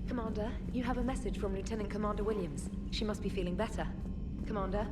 Commander, you have a message from Lieutenant Commander Williams. She must be feeling better. Commander?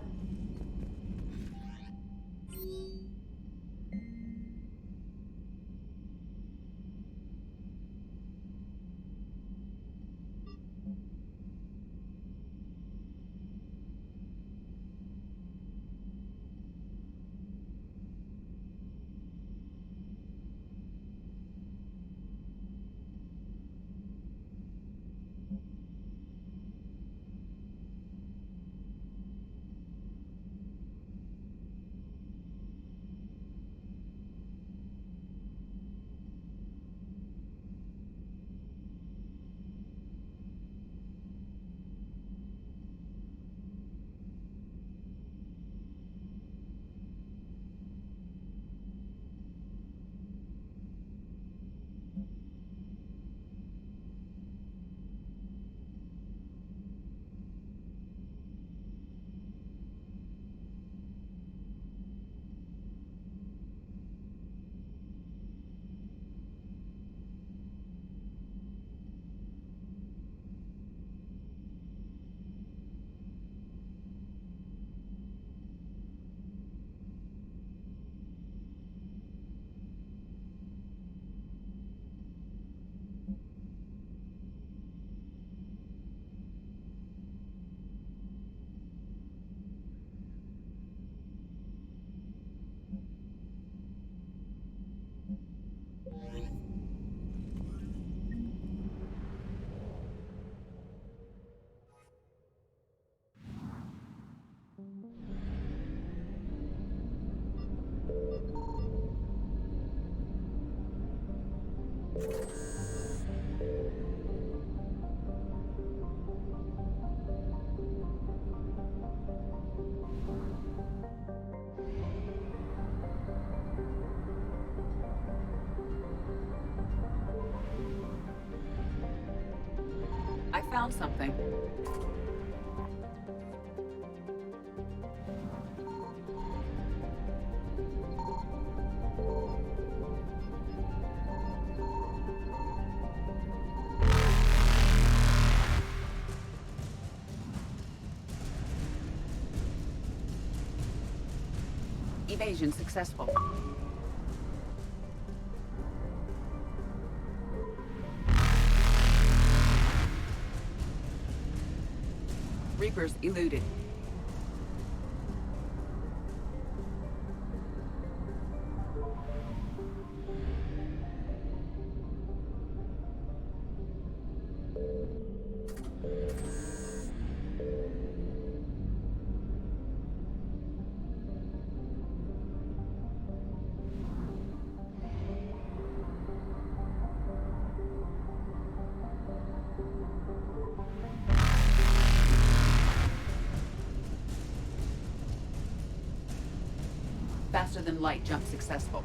I found something. Evasion successful. Reapers eluded. Faster than light jump successful.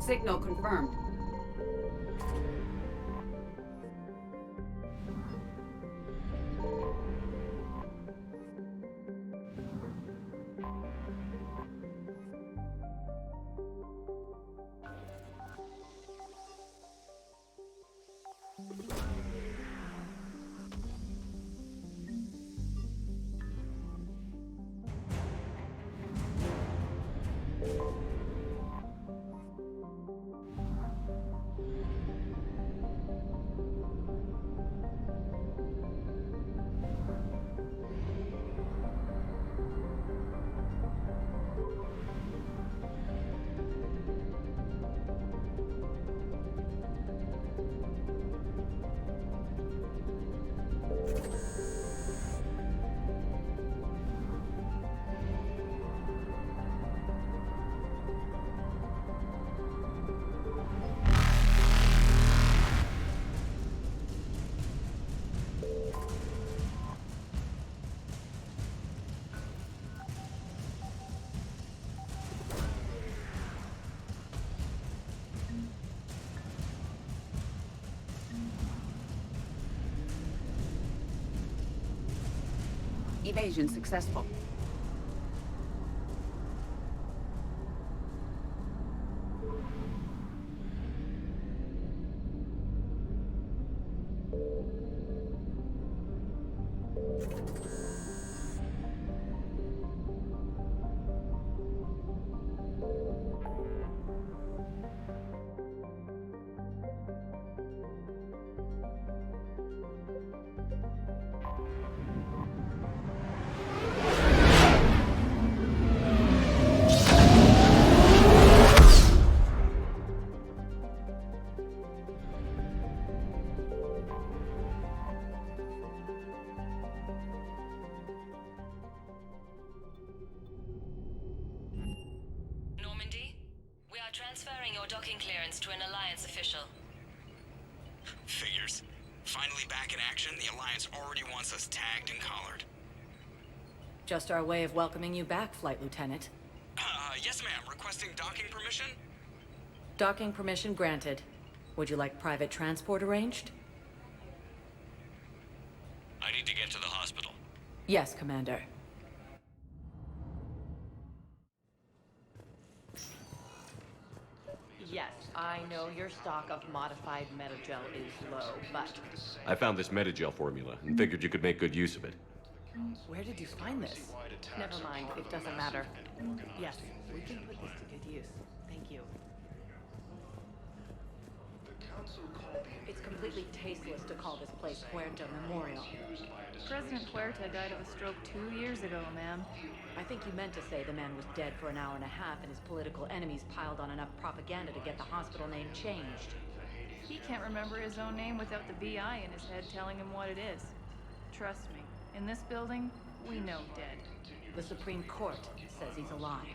Signal confirmed. Evasion successful. Transferring your docking clearance to an Alliance official. Figures. Finally back in action, the Alliance already wants us tagged and collared. Just our way of welcoming you back, Flight Lieutenant. Yes ma'am. Requesting docking permission? Docking permission granted. Would you like private transport arranged? I need to get to the hospital. Yes, Commander. Yes, I know your stock of modified metagel is low, but... I found this metagel formula and figured you could make good use of it. Where did you find this? Never mind, it doesn't matter. Yes, we can put this to good use. Thank you. It's completely tasteless to call this place Puerto Memorial. President Puerta died of a stroke 2 years ago, ma'am. I think you meant to say the man was dead for an hour and a half and his political enemies piled on enough propaganda to get the hospital name changed. He can't remember his own name without the VI in his head telling him what it is. Trust me, in this building, we know dead. The Supreme Court says he's alive.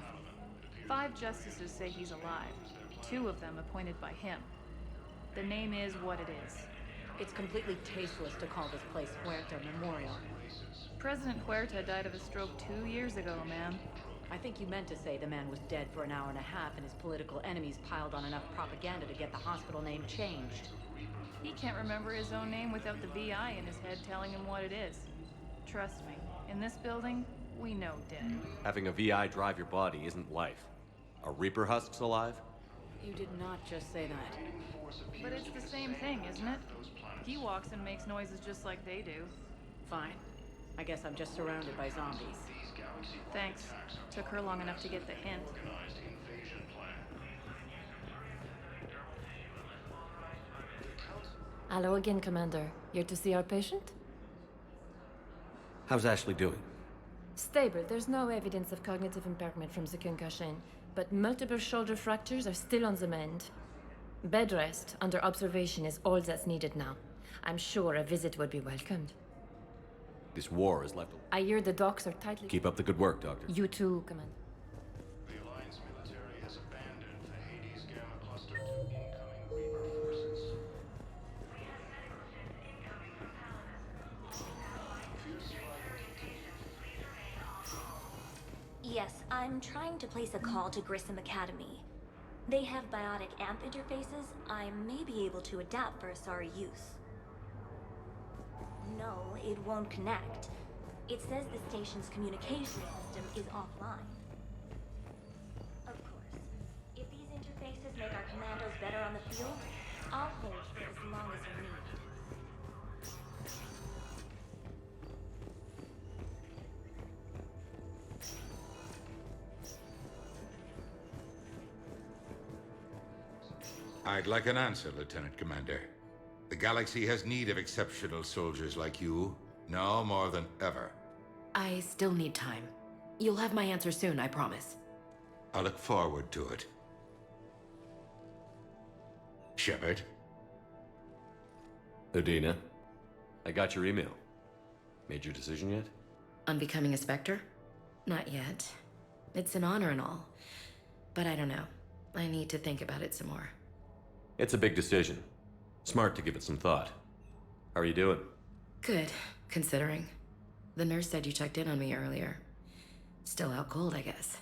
5 justices say he's alive. 2 of them appointed by him. The name is what it is. It's completely tasteless to call this place Puerto Memorial. President Puerta died of a stroke 2 years ago, ma'am. I think you meant to say the man was dead for an hour and a half and his political enemies piled on enough propaganda to get the hospital name changed. He can't remember his own name without the VI in his head telling him what it is. Trust me, in this building, we know dead. Having a VI drive your body isn't life. Are Reaper husks alive? You did not just say that. But it's the same thing, isn't it? He walks and makes noises just like they do. Fine. I guess I'm just surrounded by zombies. Thanks. Took her long enough to get the hint. Hello again, Commander. Here to see our patient? How's Ashley doing? Stable. There's no evidence of cognitive impairment from the concussion, but multiple shoulder fractures are still on the mend. Bed rest under observation is all that's needed now. I'm sure a visit would be welcomed. This war has left. I hear the docks are tightly... Keep up the good work, Doctor. You too, Commander. The Alliance military has abandoned the Hades Gamma Cluster to incoming Reaper forces. Yes, I'm trying to place a call to Grissom Academy. They have biotic amp interfaces I may be able to adapt for Asari use. No, it won't connect. It says the station's communication system is offline. Of course, if these interfaces make our commandos better on the field, I'll hold for as long as we need. I'd like an answer, Lieutenant Commander. The galaxy has need of exceptional soldiers like you, now more than ever. I still need time. You'll have my answer soon, I promise. I look forward to it. Shepard? Udina, I got your email. Made your decision yet? On becoming a Spectre? Not yet. It's an honor and all. But I don't know. I need to think about it some more. It's a big decision. Smart to give it some thought. How are you doing? Good, considering. The nurse said you checked in on me earlier. Still out cold, I guess.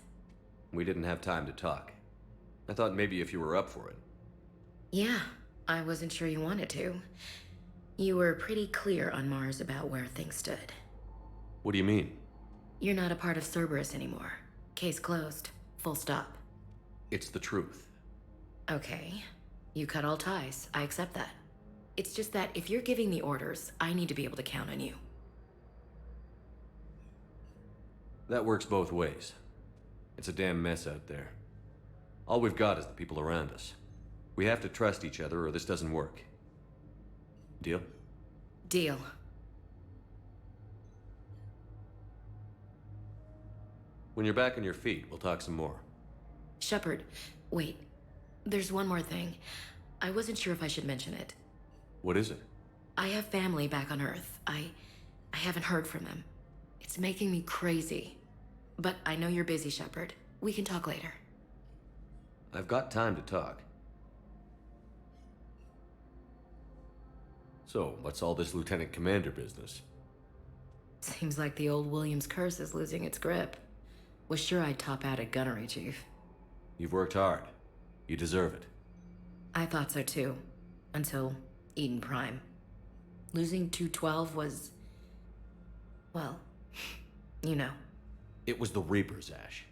We didn't have time to talk. I thought maybe if you were up for it. Yeah, I wasn't sure you wanted to. You were pretty clear on Mars about where things stood. What do you mean? You're not a part of Cerberus anymore. Case closed. Full stop. It's the truth. Okay. You cut all ties. I accept that. It's just that if you're giving me orders, I need to be able to count on you. That works both ways. It's a damn mess out there. All we've got is the people around us. We have to trust each other or this doesn't work. Deal? Deal. When you're back on your feet, we'll talk some more. Shepard, wait. There's one more thing. I wasn't sure if I should mention it. What is it? I have family back on Earth. I haven't heard from them. It's making me crazy. But I know you're busy, Shepard. We can talk later. I've got time to talk. So, what's all this Lieutenant Commander business? Seems like the old Williams curse is losing its grip. Was sure I'd top out at gunnery, Chief. You've worked hard. You deserve it. I thought so too. Until Eden Prime. Losing 212 was... well, you know. It was the Reapers, Ash.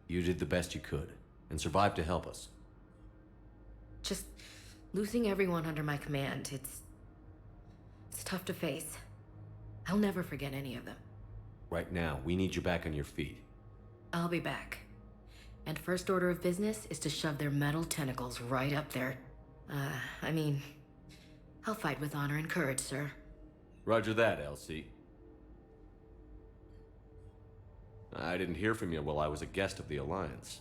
You did the best you could, and survived to help us. Just losing everyone under my command, it's tough to face. I'll never forget any of them. Right now, we need you back on your feet. I'll be back. And first order of business is to shove their metal tentacles right up there. I'll fight with honor and courage, sir. Roger that, LC. I didn't hear from you while I was a guest of the Alliance.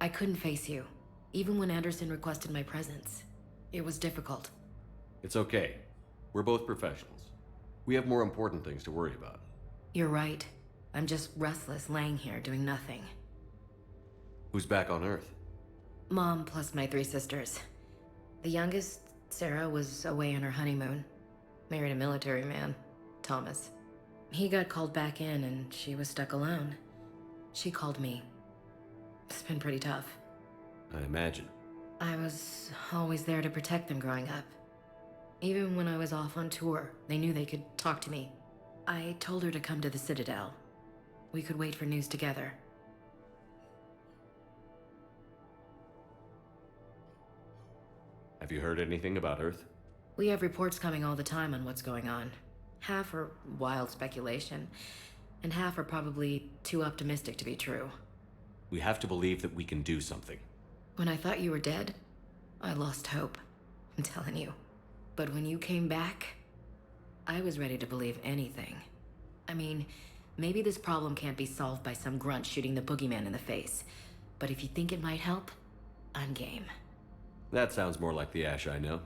I couldn't face you, even when Anderson requested my presence. It was difficult. It's okay. We're both professionals. We have more important things to worry about. You're right. I'm just restless laying here doing nothing. Who's back on Earth? Mom plus my 3 sisters. The youngest, Sarah, was away on her honeymoon. Married a military man, Thomas. He got called back in and she was stuck alone. She called me. It's been pretty tough. I imagine. I was always there to protect them growing up. Even when I was off on tour, they knew they could talk to me. I told her to come to the Citadel. We could wait for news together. Have you heard anything about Earth? We have reports coming all the time on what's going on. Half are wild speculation, and half are probably too optimistic to be true. We have to believe that we can do something. When I thought you were dead, I lost hope. I'm telling you. But when you came back, I was ready to believe anything. I mean, maybe this problem can't be solved by some grunt shooting the boogeyman in the face. But if you think it might help, I'm game. That sounds more like the Ash I know.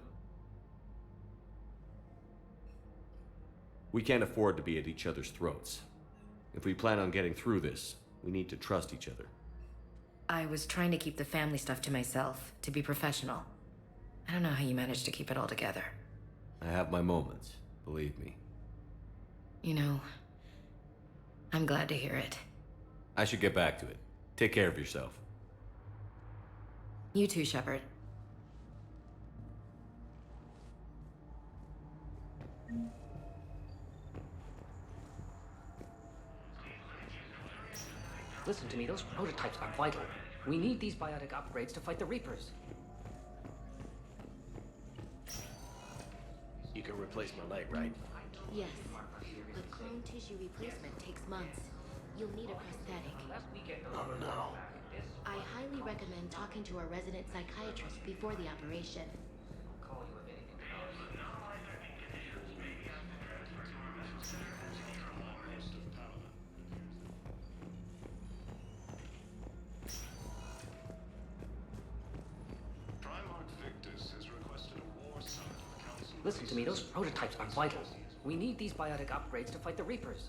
We can't afford to be at each other's throats. If we plan on getting through this, we need to trust each other. I was trying to keep the family stuff to myself, to be professional. I don't know how you managed to keep it all together. I have my moments, believe me. You know, I'm glad to hear it. I should get back to it. Take care of yourself. You too, Shepard. Listen to me, those prototypes are vital. We need these biotic upgrades to fight the Reapers. You can replace my leg, right? Yes, but clone tissue replacement takes months. You'll need a prosthetic. Oh no. I highly recommend talking to a resident psychiatrist before the operation. Listen to me, those prototypes are vital. We need these biotic upgrades to fight the Reapers.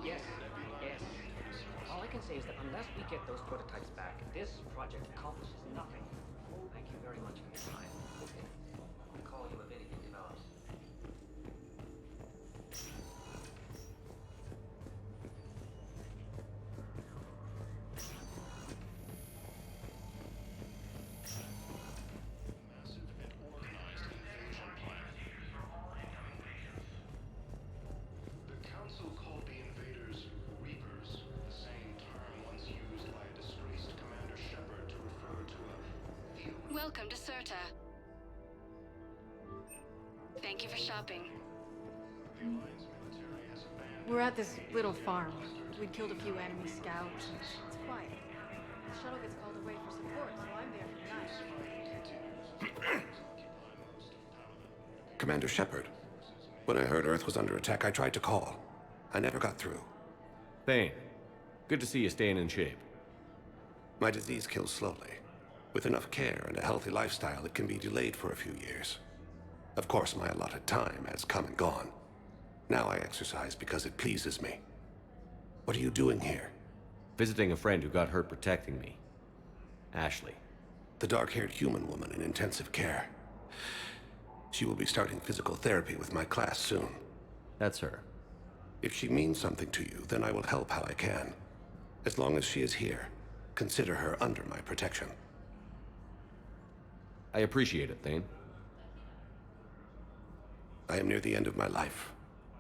Yes, yes. All I can say is that unless we get those prototypes back, this project accomplishes nothing. Thank you very much for your time. I'll call you if anything develops. Welcome to Serta. Thank you for shopping. We're at this little farm. We'd killed a few enemy scouts. It's quiet. The shuttle gets called away for support, so I'm there for the night. Commander Shepard. When I heard Earth was under attack, I tried to call. I never got through. Thane, good to see you staying in shape. My disease kills slowly. With enough care and a healthy lifestyle, it can be delayed for a few years. Of course, my allotted time has come and gone. Now I exercise because it pleases me. What are you doing here? Visiting a friend who got hurt protecting me. Ashley. The dark-haired human woman in intensive care. She will be starting physical therapy with my class soon. That's her. If she means something to you, then I will help how I can. As long as she is here, consider her under my protection. I appreciate it, Thane. I am near the end of my life.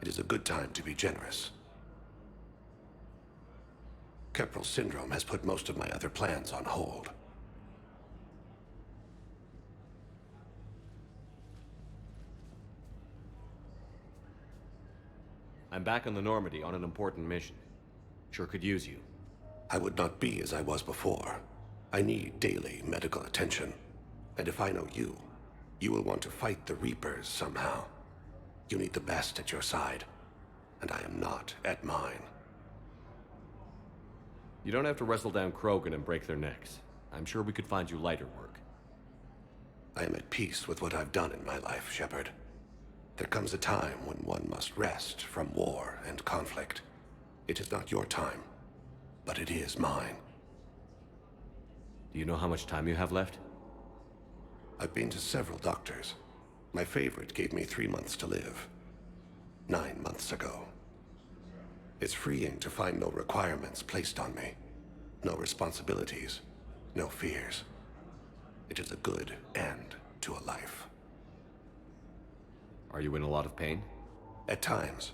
It is a good time to be generous. Keppel syndrome has put most of my other plans on hold. I'm back on the Normandy on an important mission. Sure could use you. I would not be as I was before. I need daily medical attention. And if I know you, you will want to fight the Reapers somehow. You need the best at your side, and I am not at mine. You don't have to wrestle down Krogan and break their necks. I'm sure we could find you lighter work. I am at peace with what I've done in my life, Shepard. There comes a time when one must rest from war and conflict. It is not your time, but it is mine. Do you know how much time you have left? I've been to several doctors. My favorite gave me 3 months to live. 9 months ago. It's freeing to find no requirements placed on me. No responsibilities. No fears. It is a good end to a life. Are you in a lot of pain? At times.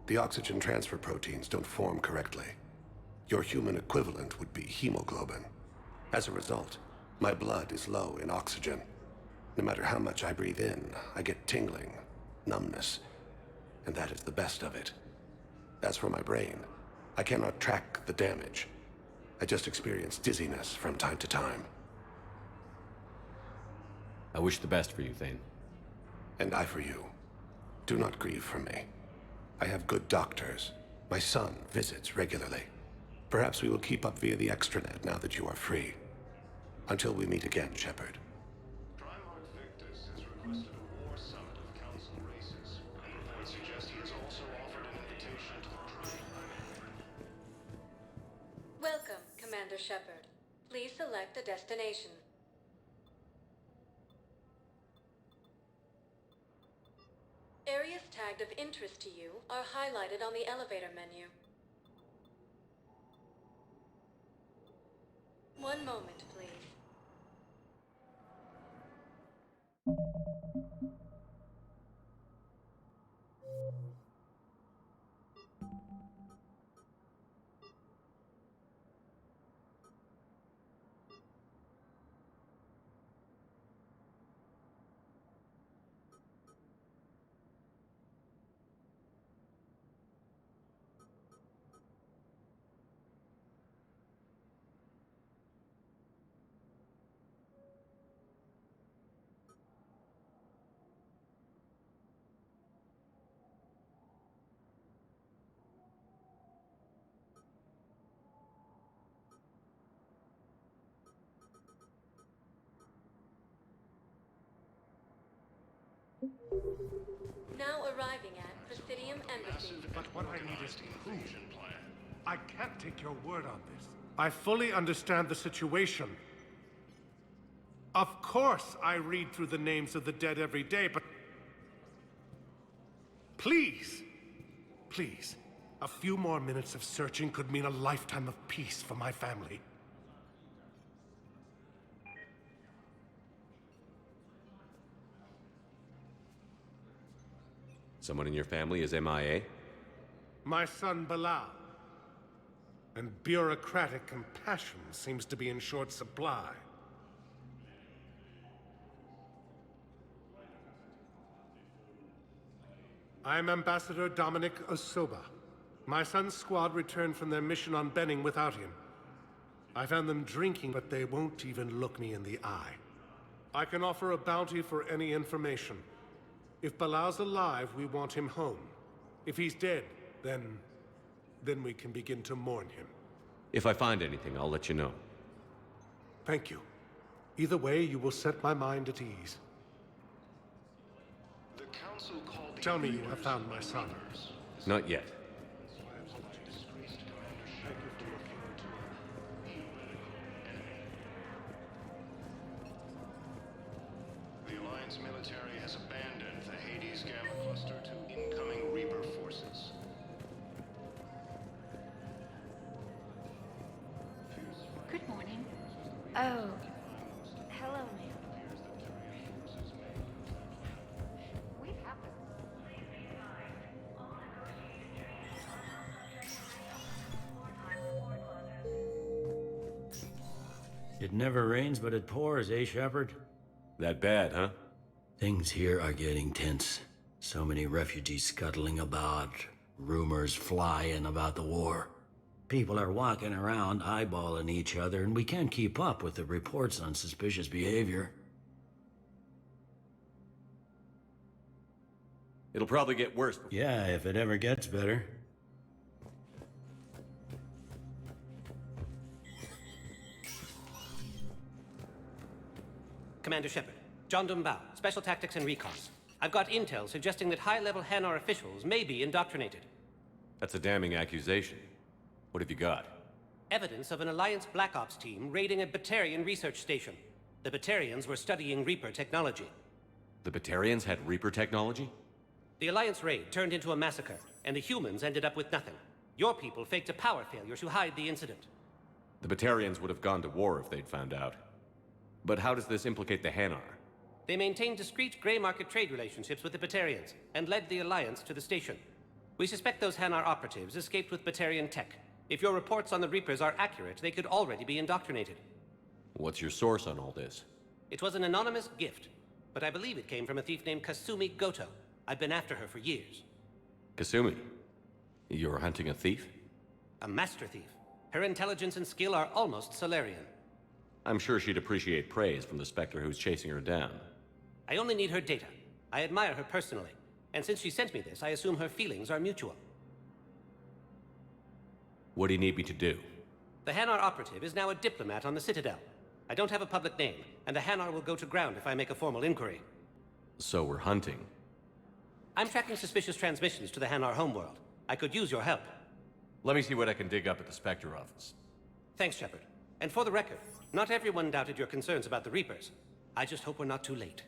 The oxygen transfer proteins don't form correctly. Your human equivalent would be hemoglobin. As a result, my blood is low in oxygen. No matter how much I breathe in, I get tingling, numbness, and that is the best of it. As for my brain, I cannot track the damage. I just experience dizziness from time to time. I wish the best for you, Thane. And I for you. Do not grieve for me. I have good doctors. My son visits regularly. Perhaps we will keep up via the extranet now that you are free. Until we meet again, Shepard. Requested a war summit of council races, and reports suggest he has also offered an invitation to the Druid. Welcome, Commander Shepard. Please select a destination. Areas tagged of interest to you are highlighted on the elevator menu. One moment, please. Now arriving at Presidium Embassy. But what I need is proof. I can't take your word on this. I fully understand the situation. Of course I read through the names of the dead every day, but... Please! Please. A few more minutes of searching could mean a lifetime of peace for my family. Someone in your family is MIA? My son Bilal. And bureaucratic compassion seems to be in short supply. I'm Ambassador Dominic Osoba. My son's squad returned from their mission on Benning without him. I found them drinking, but they won't even look me in the eye. I can offer a bounty for any information. If Bilal's alive, we want him home. If he's dead, then we can begin to mourn him. If I find anything, I'll let you know. Thank you. Either way, you will set my mind at ease. The council called the Tell me you have found my son. Not yet. The Alliance military has abandoned the Hades Gamma cluster to incoming Reaper forces. Good morning. Oh. Hello, ma'am. We've happened. It never rains, but it pours, eh, Shepard? That bad, huh? Things here are getting tense. So many refugees scuttling about, rumors flying about the war. People are walking around eyeballing each other, and we can't keep up with the reports on suspicious behavior. It'll probably get worse. Yeah, if it ever gets better. Commander Shepard, John Dumbao, Special Tactics and Recon. I've got intel suggesting that high-level Hanar officials may be indoctrinated. That's a damning accusation. What have you got? Evidence of an Alliance Black Ops team raiding a Batarian research station. The Batarians were studying Reaper technology. The Batarians had Reaper technology? The Alliance raid turned into a massacre, and the humans ended up with nothing. Your people faked a power failure to hide the incident. The Batarians would have gone to war if they'd found out. But how does this implicate the Hanar? They maintained discreet gray market trade relationships with the Batarians, and led the Alliance to the station. We suspect those Hanar operatives escaped with Batarian tech. If your reports on the Reapers are accurate, they could already be indoctrinated. What's your source on all this? It was an anonymous gift, but I believe it came from a thief named Kasumi Goto. I've been after her for years. Kasumi? You're hunting a thief? A master thief. Her intelligence and skill are almost Solarian. I'm sure she'd appreciate praise from the Spectre who's chasing her down. I only need her data. I admire her personally. And since she sent me this, I assume her feelings are mutual. What do you need me to do? The Hanar operative is now a diplomat on the Citadel. I don't have a public name, and the Hanar will go to ground if I make a formal inquiry. So we're hunting. I'm tracking suspicious transmissions to the Hanar homeworld. I could use your help. Let me see what I can dig up at the Spectre office. Thanks, Shepard. And for the record, not everyone doubted your concerns about the Reapers. I just hope we're not too late.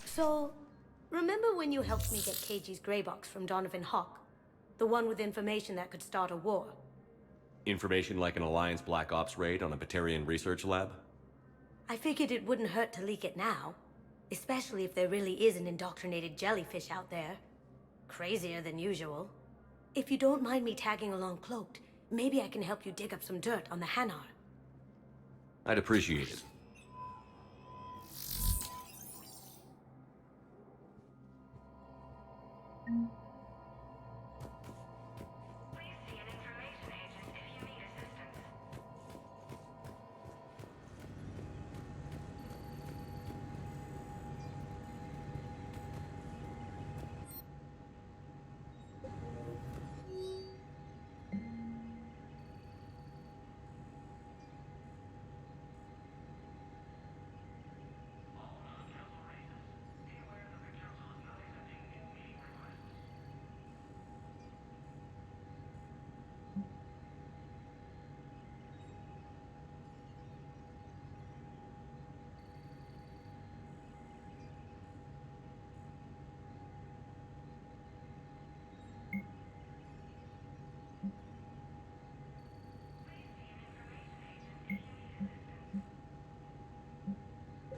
So, remember when you helped me get KG's grey box from Donovan Hawk? The one with information that could start a war? Information like an Alliance Black Ops raid on a Batarian research lab? I figured it wouldn't hurt to leak it now. Especially if there really is an indoctrinated jellyfish out there. Crazier than usual. If you don't mind me tagging along cloaked, maybe I can help you dig up some dirt on the Hanar. I'd appreciate it.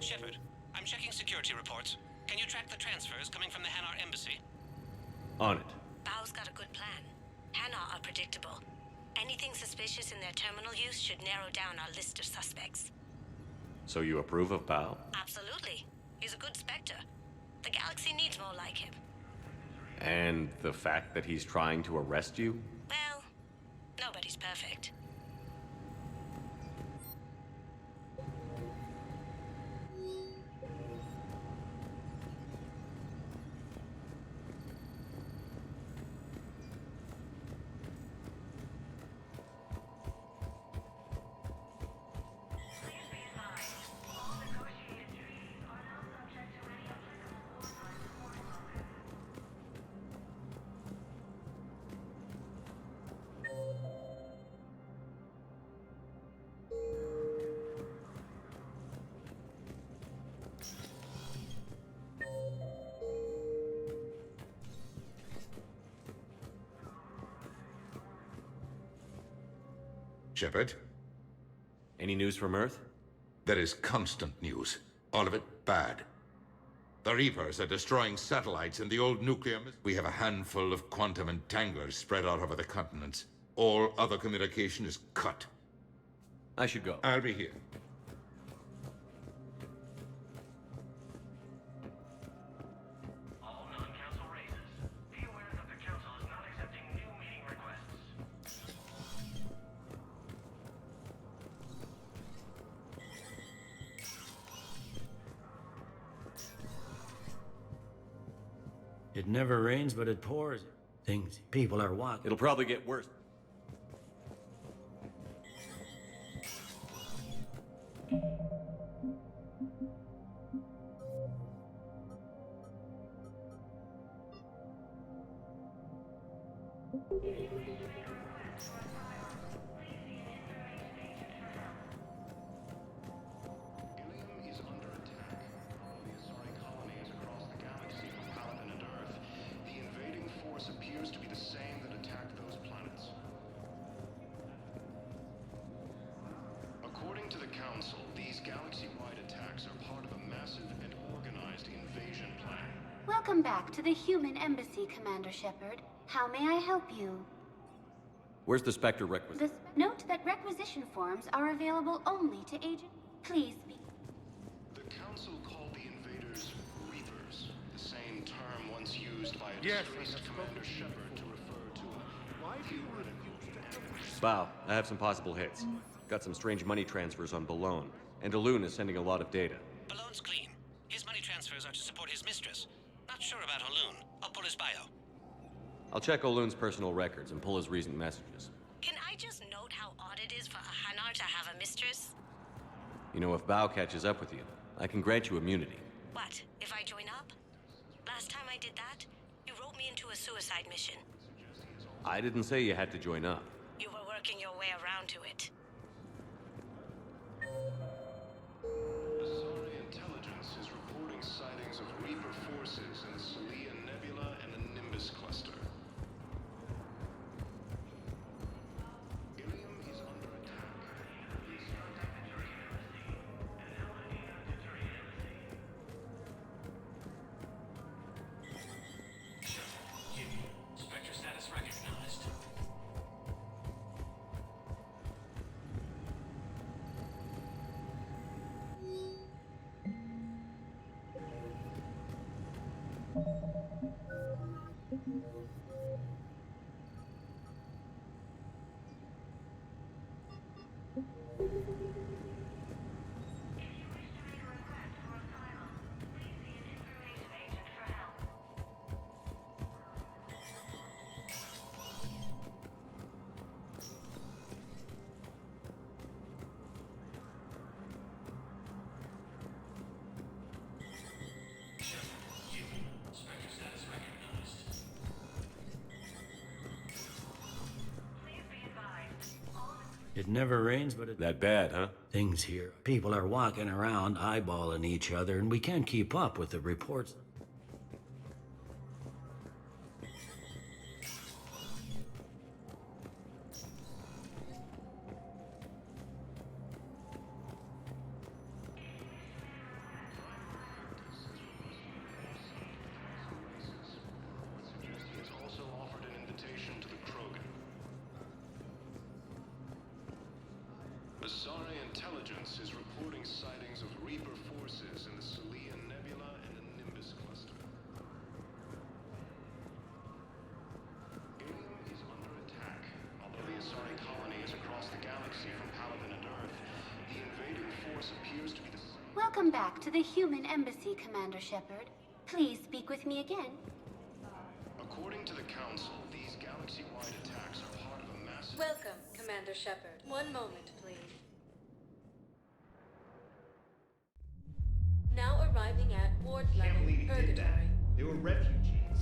Shepard, I'm checking security reports. Can you track the transfers coming from the Hanar embassy? On it. Bao's got a good plan. Hanar are predictable. Anything suspicious in their terminal use should narrow down our list of suspects. So you approve of Bao? Absolutely. He's a good Spectre. The galaxy needs more like him. And the fact that he's trying to arrest you? Well, nobody's perfect. Shepard? Any news from Earth? There is constant news. All of it bad. The Reapers are destroying satellites in the old nuclear... We have a handful of quantum entanglers spread out over the continents. All other communication is cut. I should go. I'll be here. All non-council races, be aware that the council is not accepting new meeting requests. It never rains, but it pours. People are walking. It'll probably get worse. Ilium is under attack. The Asari colonies across the galaxy from Paladin and Earth. The invading force appears to be the same that attacked those planets. According to the Council, these galaxy-wide attacks are part of a massive and organized invasion plan. Welcome back to the human embassy, Commander Shepard. How may I help you? Where's the Spectre requisition? Note that requisition forms are available only to agent. Please speak. The Council called the invaders Reapers, the same term once used by a Yes, disgraced Commander Shepard to refer to Why do you Bao, I have some possible hits. Got some strange money transfers on Balone. And Alun is sending a lot of data. Balone's clean. His money transfers are to support his mistress. Not sure about Alun. I'll pull his bio. I'll check Olun's personal records and pull his recent messages. Can I just note how odd it is for a Hanar to have a mistress? You know, if Bao catches up with you, I can grant you immunity. What, if I join up? Last time I did that, you wrote me into a suicide mission. I didn't say you had to join up. You were working your way around to it. Asari intelligence is reporting sightings of Reaper forces in the Celia Nebula and the Nimbus cluster. Ilium is under attack. Spectre status recognized. Spectre status recognized. It never rains, but it... That bad, huh? Things here. People are walking around, eyeballing each other, and we can't keep up with the reports. He has also offered an invitation to the Krogan. Asari intelligence is reporting sightings of Reaper forces in the Celia Nebula and the Nimbus cluster. Alien is under attack. Although the Asari colony is across the galaxy from Paladin and Earth, the invading force appears to be the... Welcome back to the human embassy, Commander Shepard. Please speak with me again. According to the Council, these galaxy-wide attacks are part of a massive... Welcome, Commander Shepard. One moment, please. Now arriving at Ward Can't level believe he did that. Purgatory. They were refugees.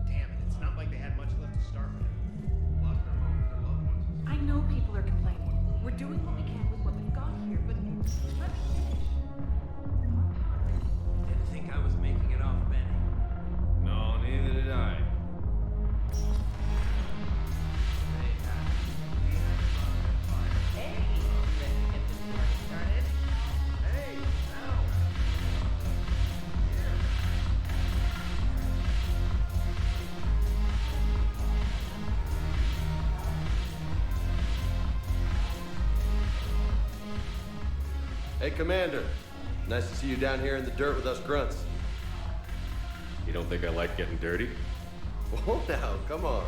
Damn it, it's not like they had much left to start with. Lost their homes, their loved ones. I know people are complaining. We're doing what we can with what we've got here, but let me finish. Didn't think I was making it off Benny. No, neither did I. Hey, ready to get this party started? Hey, now. Hey, Commander. Nice to see you down here in the dirt with us grunts. You don't think I like getting dirty? Oh, now, come on.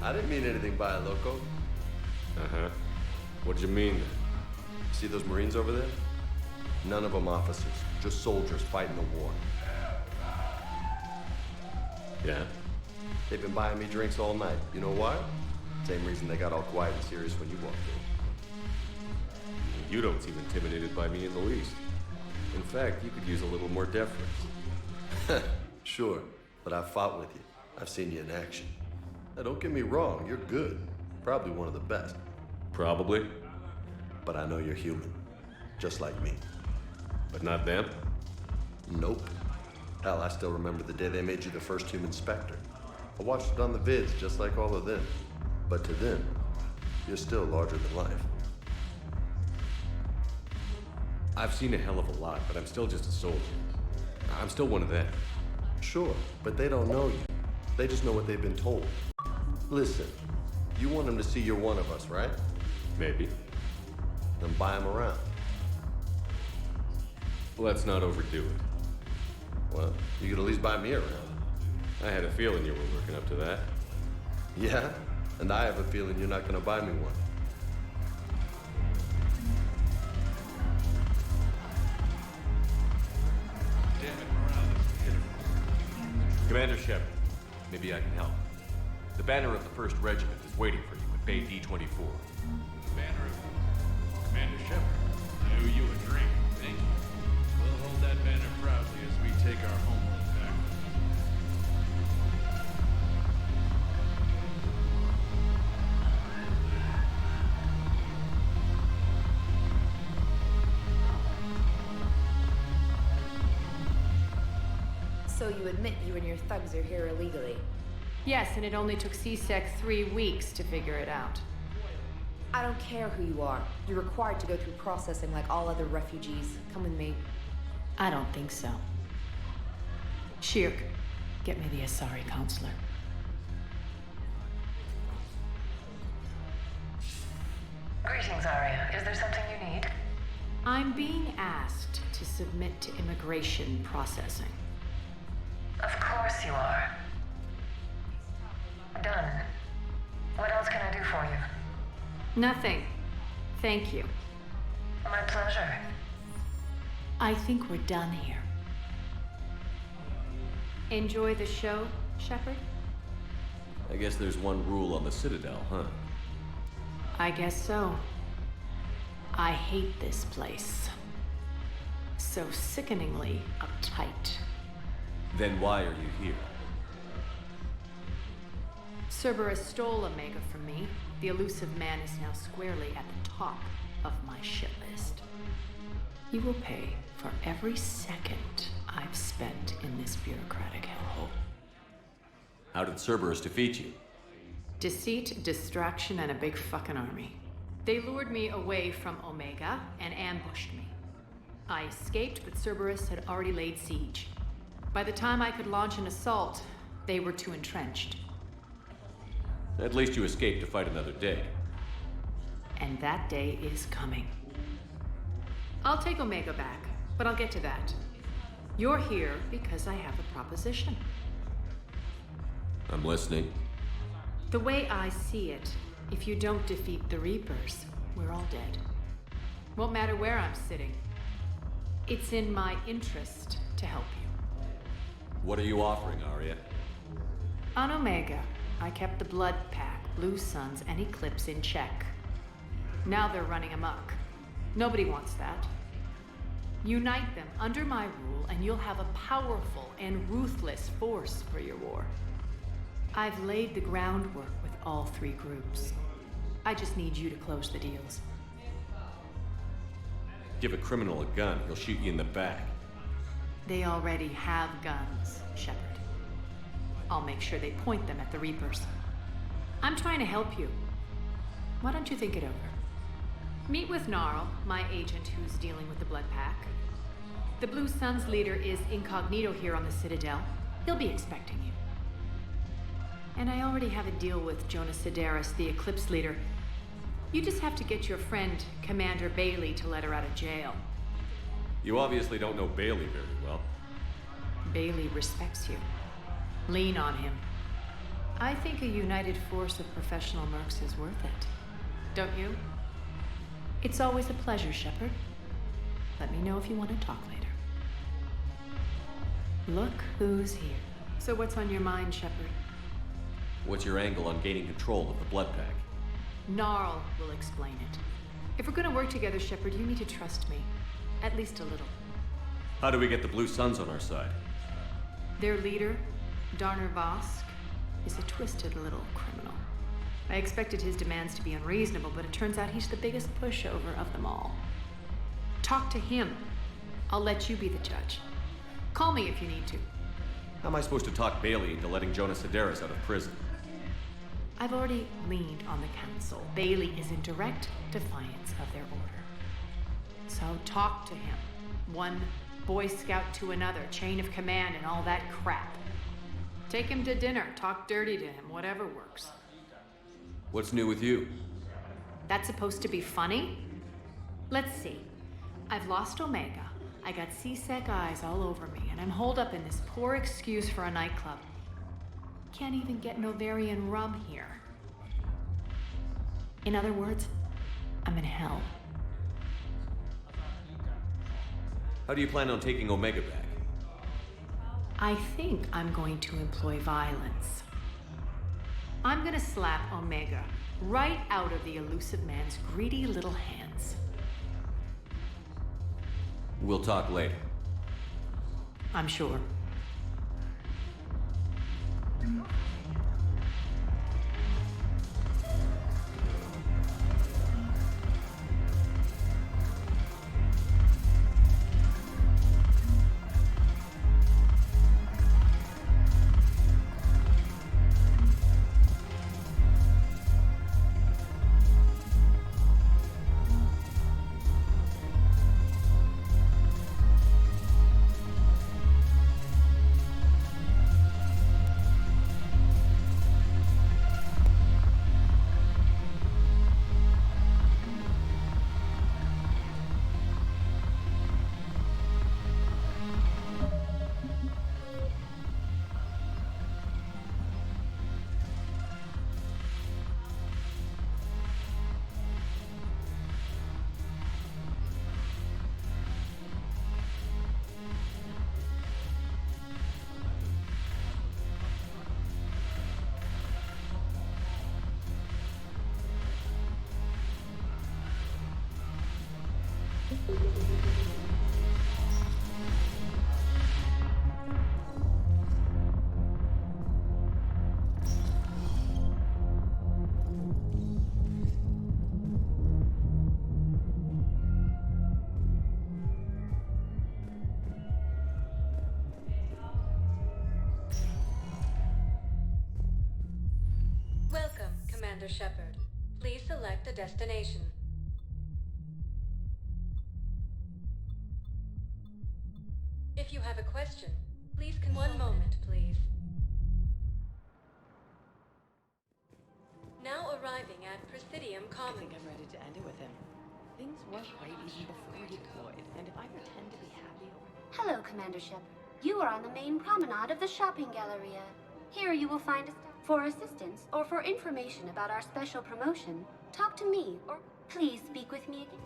I didn't mean anything by it, Loco. Uh-huh. What'd you mean then? See those Marines over there? None of them officers, just soldiers fighting the war. Yeah? They've been buying me drinks all night. You know why? Same reason they got all quiet and serious when you walked in. You don't seem intimidated by me in the least. In fact, you could use a little more deference. Sure, but I've fought with you. I've seen you in action. Now, don't get me wrong, you're good. Probably one of the best. Probably. But I know you're human. Just like me. But not them? Nope. Hell, I still remember the day they made you the first human Spectre. I watched it on the vids just like all of them. But to them, you're still larger than life. I've seen a hell of a lot, but I'm still just a soldier. I'm still one of them. Sure, but they don't know you. They just know what they've been told. Listen, you want them to see you're one of us, right? Maybe. Then buy them around. Let's not overdo it. Well, you could at least buy me around. I had a feeling you were working up to that. Yeah? And I have a feeling you're not gonna buy me one. Commander Shepard, maybe I can help. The banner of the 1st Regiment is waiting for you at Bay D-24. Banner of Commander Shepard. I owe you a drink. Thank you. We'll hold that banner proudly as we take our homeland back. So you admit you and your thugs are here illegally? Yes, and it only took CSEC 3 weeks to figure it out. I don't care who you are. You're required to go through processing like all other refugees. Come with me. I don't think so. Shirk, get me the Asari counselor. Greetings, Arya. Is there something you need? I'm being asked to submit to immigration processing. Of course you are. Done. What else can I do for you? Nothing. Thank you. My pleasure. I think we're done here. Enjoy the show, Shepard? I guess there's one rule on the Citadel, huh? I guess so. I hate this place. So sickeningly uptight. Then why are you here? Cerberus stole Omega from me. The elusive man is now squarely at the top of my shit list. You will pay for every second I've spent in this bureaucratic hellhole. How did Cerberus defeat you? Deceit, distraction, and a big fucking army. They lured me away from Omega and ambushed me. I escaped, but Cerberus had already laid siege. By the time I could launch an assault, they were too entrenched. At least you escaped to fight another day. And that day is coming. I'll take Omega back, but I'll get to that. You're here because I have a proposition. I'm listening. The way I see it, if you don't defeat the Reapers, we're all dead. Won't matter where I'm sitting. It's in my interest to help you. What are you offering, Arya? On Omega, I kept the Blood Pack, Blue Suns, and Eclipse in check. Now they're running amok. Nobody wants that. Unite them under my rule, and you'll have a powerful and ruthless force for your war. I've laid the groundwork with all three groups. I just need you to close the deals. Give a criminal a gun, he'll shoot you in the back. They already have guns, Shepard. I'll make sure they point them at the Reapers. I'm trying to help you. Why don't you think it over? Meet with Gnarl, my agent who's dealing with the Blood Pack. The Blue Suns leader is incognito here on the Citadel. He'll be expecting you. And I already have a deal with Jonas Sedaris, the Eclipse leader. You just have to get your friend, Commander Bailey, to let her out of jail. You obviously don't know Bailey very well. Bailey respects you. Lean on him. I think a united force of professional mercs is worth it. Don't you? It's always a pleasure, Shepard. Let me know if you want to talk later. Look who's here. So what's on your mind, Shepard? What's your angle on gaining control of the Blood Pack? Gnarl will explain it. If we're gonna work together, Shepard, you need to trust me. At least a little. How do we get the Blue Suns on our side? Their leader, Darner Vosk, is a twisted little criminal. I expected his demands to be unreasonable, but it turns out he's the biggest pushover of them all. Talk to him. I'll let you be the judge. Call me if you need to. How am I supposed to talk Bailey into letting Jonas Sedaris out of prison? I've already leaned on the council. Bailey is in direct defiance of their order. So talk to him. One Boy Scout to another, chain of command and all that crap. Take him to dinner, talk dirty to him, whatever works. What's new with you? That's supposed to be funny? Let's see. I've lost Omega. I got C-Sec eyes all over me, and I'm holed up in this poor excuse for a nightclub. Can't even get Novarian rum here. In other words, I'm in hell. How do you plan on taking Omega back? I think I'm going to employ violence. I'm gonna slap Omega right out of the elusive man's greedy little hands. We'll talk later. I'm sure. Welcome, Commander Shepard. Please select a destination. If you have a question, please one moment, please. Now arriving at Presidium Commons. I think I'm ready to end it with him. Things weren't great even before he deployed, and if I pretend to be happy over... Hello, Commander Shepard. You are on the main promenade of the shopping galleria. Here you will find for assistance or for information about our special promotion. Talk to me, or please speak with me again.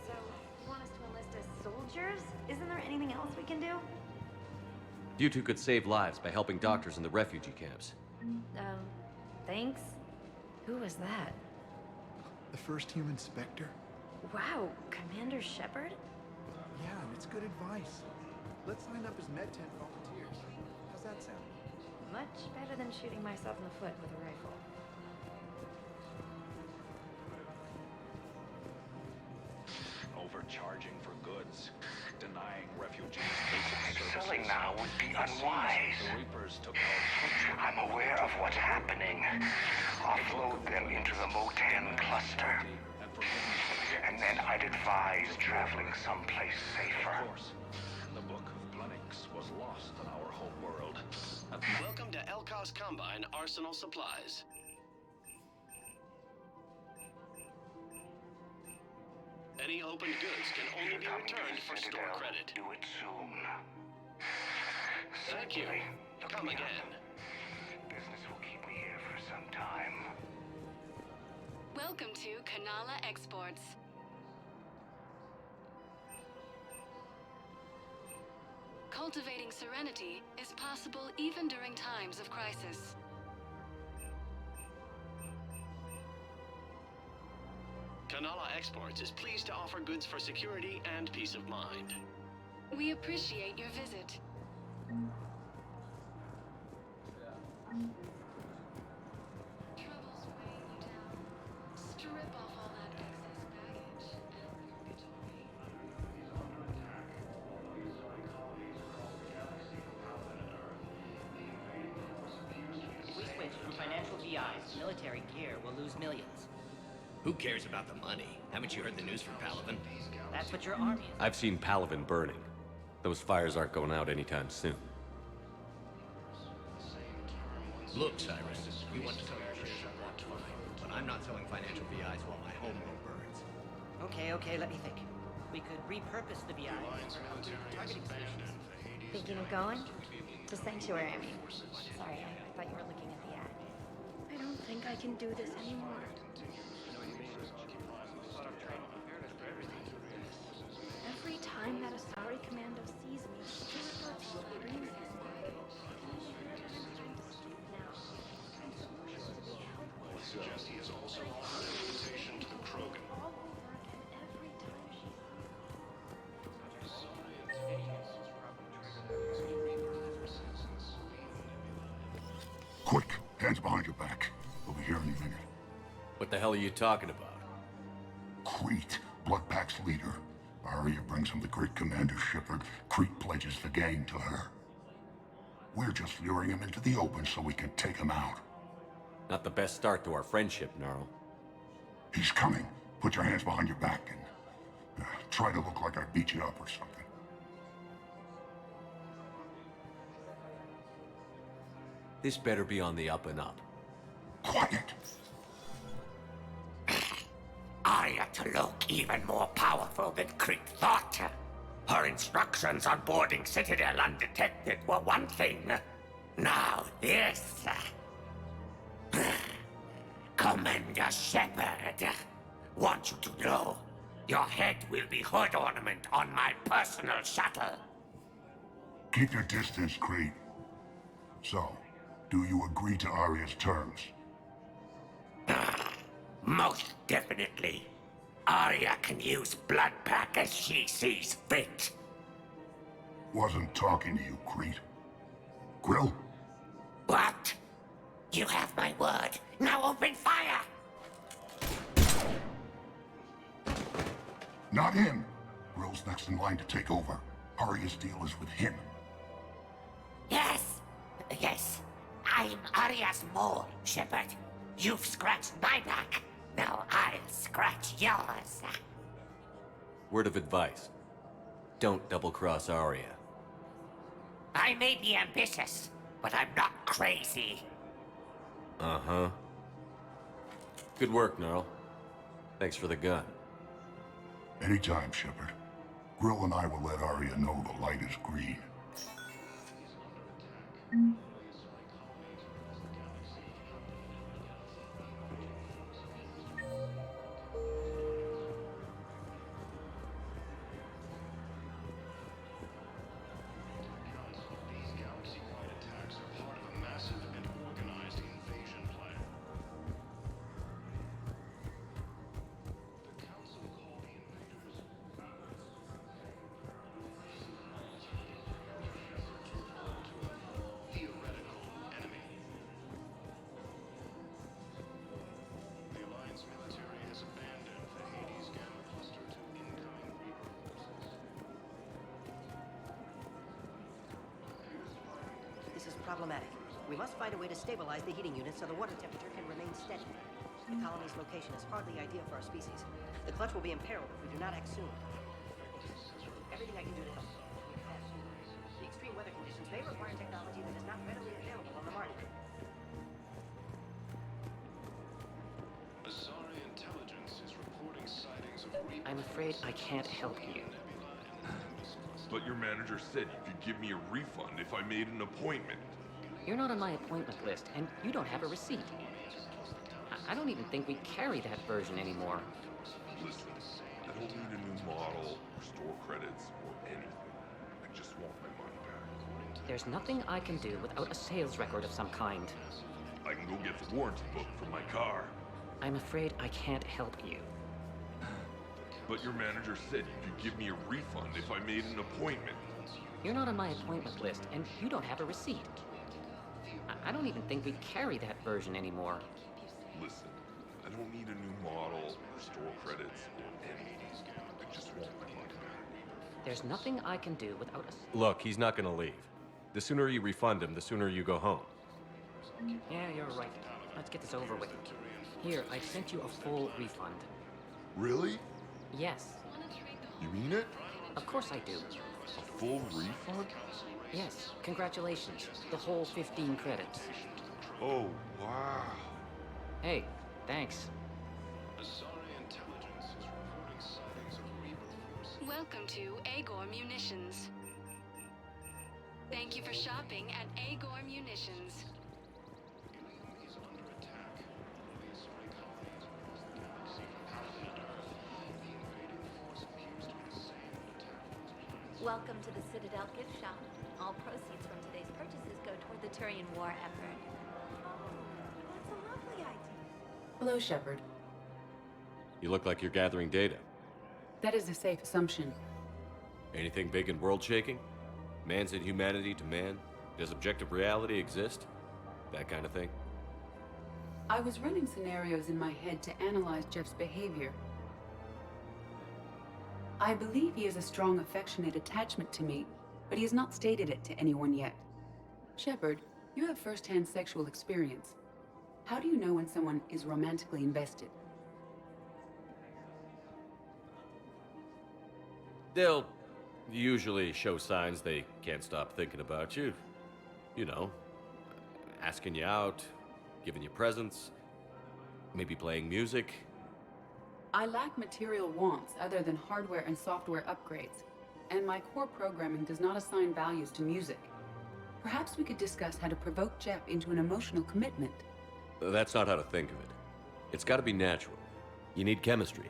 So, you want us to enlist as soldiers? Isn't there anything else we can do? You two could save lives by helping doctors in the refugee camps. Thanks. Who was that? The first human Spectre? Wow, Commander Shepard? Yeah, and it's good advice. Let's sign up as MedTech volunteers. How's that sound? Much better than shooting myself in the foot with a rifle. Overcharging for goods, denying refugees basic services. Selling now would be unwise. The Reapers took our culture. I'm aware of what's happening. Offload them into the Mo-10 cluster. And then I'd advise traveling someplace safer. Of course, the Book of Plenix was lost in our home world. Welcome to Elkos Combine Arsenal Supplies. Any opened goods can only be returned for store credit. Do it soon. Thank you. Come again. Business will keep me here for some time. Welcome to Kanala Exports. Cultivating serenity is possible even during times of crisis. Kanala Exports is pleased to offer goods for security and peace of mind. We appreciate your visit. Troubles weighing you down. Strip off all that excess baggage and purgatory. If we switch from financial VIs to military gear, we'll lose millions. Who cares about the money? Haven't you heard the news from Palaven? That's what your army is. I've seen Palaven burning. Those fires aren't going out anytime soon. Look, Cyrus, you want to sell your shares at one time, but I'm not selling financial VIs while my homeworld burns. Okay, let me think. We could repurpose the VIs for other targeting stations. Thinking of going? To Sanctuary, I mean. Sorry, I thought you were looking at the ad. I don't think I can do this anymore. Every time that Asari commando sees me, he screams his name. Jesse is also offered an invitation to the Krogan. All over again every time she Quick, hands behind your back. We'll be here any minute. What the hell are you talking about? Crete, Bloodpack's leader. Arya brings him the great Commander Shepard. Crete pledges the gang to her. We're just luring him into the open so we can take him out. Not the best start to our friendship, Gnarl. He's coming. Put your hands behind your back and try to look like I beat you up or something. This better be on the up and up. Quiet! Arya to look even more powerful than Crete thought. Her instructions on boarding Citadel undetected were one thing. Now this. Commander Shepard, want you to know, your head will be hood ornament on my personal shuttle. Keep your distance, Crete. So, do you agree to Arya's terms? Most definitely. Arya can use Bloodpack as she sees fit. Wasn't talking to you, Crete. Grill? What? You have my word. Now open fire! Not him. Grill's next in line to take over. Arya's deal is with him. Yes. I'm Arya's mole, Shepard. You've scratched my back. Now I'll scratch yours. Word of advice. Don't double-cross Arya. I I may be ambitious, but I'm not crazy. Uh-huh. Good work, Gnarl. Thanks for the gun. Anytime, Shepard. Grill and I will let Arya know the light is green. These galaxy-wide attacks are part of a massive and organized invasion plan. The Council called the invaders theoretical enemy. The Alliance military has abandoned the Hades Gamma cluster to incoming Reaper forces. This is problematic. We must find a way to stabilize the heating unit so the water temperature can remain steady. The colony's location is hardly ideal for our species. The clutch will be imperiled if we do not act soon. Everything I can do to help. The extreme weather conditions may require technology that is not readily available on the market. Asari intelligence is reporting sightings of Reaper. I'm afraid I can't help you. But your manager said you could give me a refund if I made an appointment. You're not on my appointment list, and you don't have a receipt. I don't even think we carry that version anymore. Listen, I don't need a new model or store credits or anything. I just want my money back. There's nothing I can do without a sales record of some kind. I can go get the warranty book for my car. I'm afraid I can't help you. But your manager said you could give me a refund if I made an appointment. You're not on my appointment list, and you don't have a receipt. I don't even think we carry that version anymore. Listen, I don't need a new model or store credits or anything. I just want my money back. There's nothing I can do without a... Look, he's not gonna leave. The sooner you refund him, the sooner you go home. Yeah, you're right. Let's get this over with. Here, I sent you a full refund. Really? Yes. You mean it? Of course I do. A full refund? Yes. Congratulations. The whole 15 credits. Oh, wow. Hey, thanks. Asari intelligence is reporting sightings of Reaper forces. Welcome to Agor Munitions. Thank you for shopping at Agor Munitions. Ilium is under attack. The Asari colonies across the galaxy from Paladin and Earth. The invading force appears to be the same that attacked those planets. Welcome to the Citadel gift shop. All proceeds from today's purchases go toward the Turian war effort. That's a lovely idea. Hello, Shepard. You look like you're gathering data. That is a safe assumption. Anything big and world-shaking? Man's inhumanity to man? Does objective reality exist? That kind of thing? I was running scenarios in my head to analyze Jeff's behavior. I believe he has a strong affectionate attachment to me, but he has not stated it to anyone yet. Shepard, you have first-hand sexual experience. How do you know when someone is romantically invested? They'll usually show signs they can't stop thinking about you. You know, asking you out, giving you presents, maybe playing music. I lack material wants other than hardware and software upgrades, and my core programming does not assign values to music. Perhaps we could discuss how to provoke Jeff into an emotional commitment. That's not how to think of it. It's got to be natural. You need chemistry.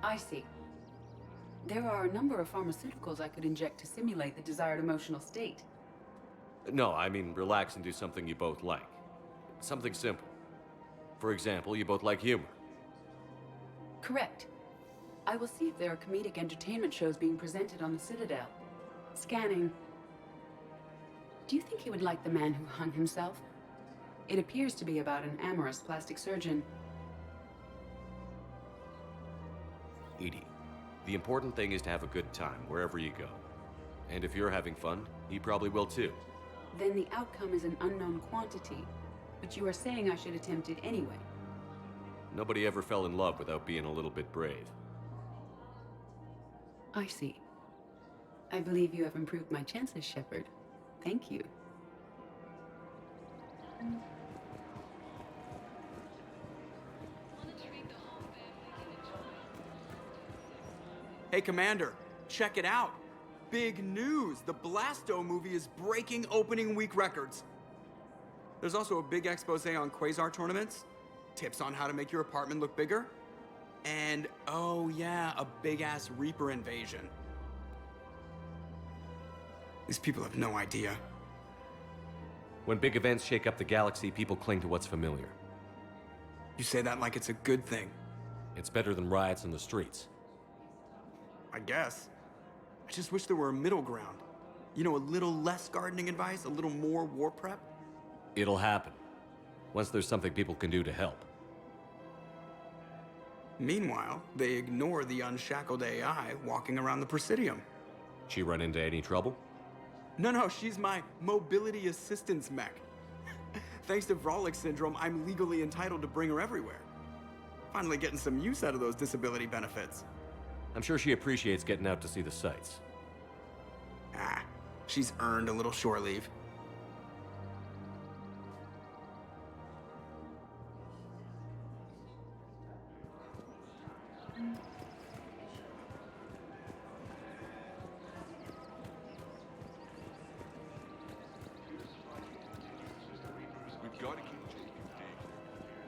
I see. There are a number of pharmaceuticals I could inject to simulate the desired emotional state. No, I mean relax and do something you both like. Something simple. For example, you both like humor. Correct. I will see if there are comedic entertainment shows being presented on the Citadel. Scanning. Do you think he would like The Man Who Hung Himself? It appears to be about an amorous plastic surgeon. Edie, the important thing is to have a good time wherever you go. And if you're having fun, he probably will too. Then the outcome is an unknown quantity, but you are saying I should attempt it anyway. Nobody ever fell in love without being a little bit brave. I see. I believe you have improved my chances, Shepard. Thank you. Hey, Commander, check it out. Big news! The Blasto movie is breaking opening week records. There's also a big expose on Quasar tournaments, tips on how to make your apartment look bigger, and, oh yeah, a big-ass Reaper invasion. These people have no idea. When big events shake up the galaxy, people cling to what's familiar. You say that like it's a good thing. It's better than riots in the streets. I guess. I just wish there were a middle ground. You know, a little less gardening advice, a little more war prep. It'll happen. Once there's something people can do to help. Meanwhile, they ignore the unshackled AI walking around the Presidium. She run into any trouble? No, she's my mobility assistance mech. Thanks to Vrolic syndrome, I'm legally entitled to bring her everywhere. Finally getting some use out of those disability benefits. I'm sure she appreciates getting out to see the sights. Ah, she's earned a little shore leave. We've got to keep taking daycare.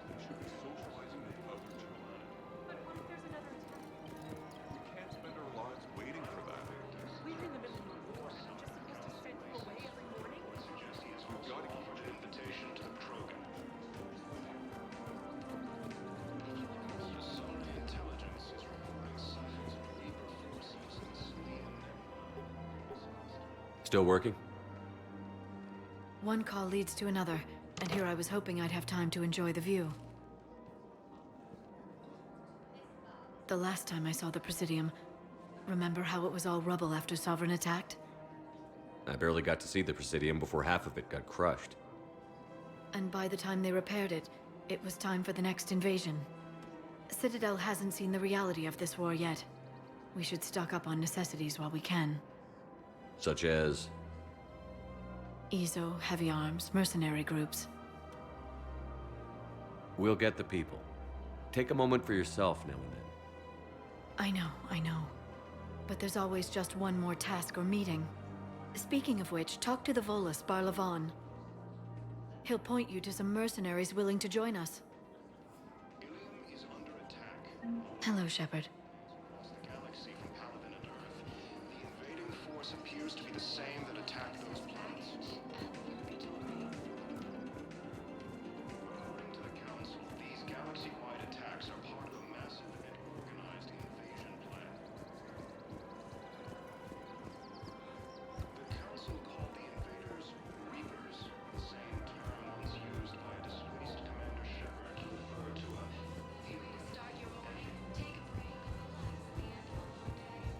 They should be socializing with other children. But what if there's another attack? We can't spend our lives waiting for that. We're in the middle of a war. Are you just supposed to straight people away every morning? We've got to keep An invitation to the Krogan. Yasari intelligence is reporting signs of Reaper forces in Slian. Still working? One call leads to another, and here I was hoping I'd have time to enjoy the view. The last time I saw the Presidium, remember how it was all rubble after Sovereign attacked? I barely got to see the Presidium before half of it got crushed. And by the time they repaired it, it was time for the next invasion. Citadel hasn't seen the reality of this war yet. We should stock up on necessities while we can. Such as? EZO, heavy arms, mercenary groups. We'll get the people. Take a moment for yourself now and then. I know. But there's always just one more task or meeting. Speaking of which, talk to the Volus, Barlavon. He'll point you to some mercenaries willing to join us. Ilium is under attack. Hello, Shepard. Across the galaxy from Paladin and Earth, the invading force appears to be the same that attacked those planets. According to the Council, these galaxy-wide attacks are part of a massive and organized invasion plan. The Council called the invaders Reapers, the same term once used by a disgraced Commander Shepard to refer to a... Start your morning, take a break, relax the end of the day.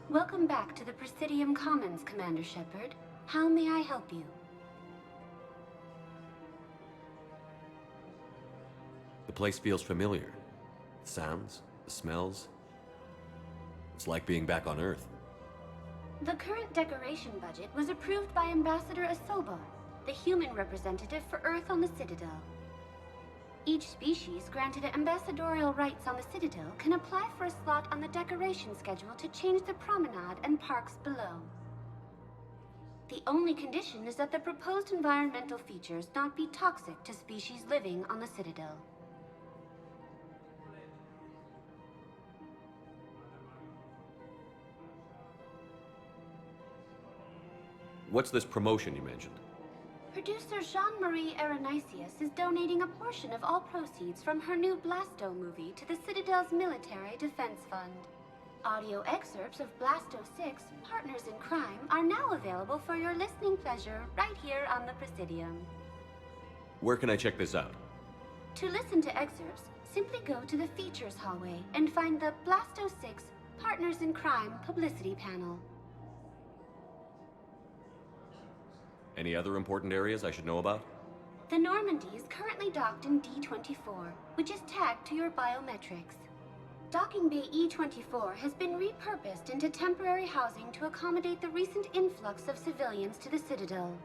Welcome back to the Presidium Commons, Commander Shepard. How may I help you? The place feels familiar. The sounds, the smells. It's like being back on Earth. The current decoration budget was approved by Ambassador Asobar, the human representative for Earth on the Citadel. Each species granted ambassadorial rights on the Citadel can apply for a slot on the decoration schedule to change the promenade and parks below. The only condition is that the proposed environmental features not be toxic to species living on the Citadel. What's this promotion you mentioned? Producer Jean-Marie Arenicius is donating a portion of all proceeds from her new Blasto movie to the Citadel's Military Defense Fund. Audio excerpts of Blasto 6, Partners in Crime, are now available for your listening pleasure right here on the Presidium. Where can I check this out? To listen to excerpts, simply go to the Features hallway and find the Blasto 6, Partners in Crime publicity panel. Any other important areas I should know about? The Normandy is currently docked in D24, which is tagged to your biometrics. Docking Bay E24 has been repurposed into temporary housing to accommodate the recent influx of civilians to the Citadel.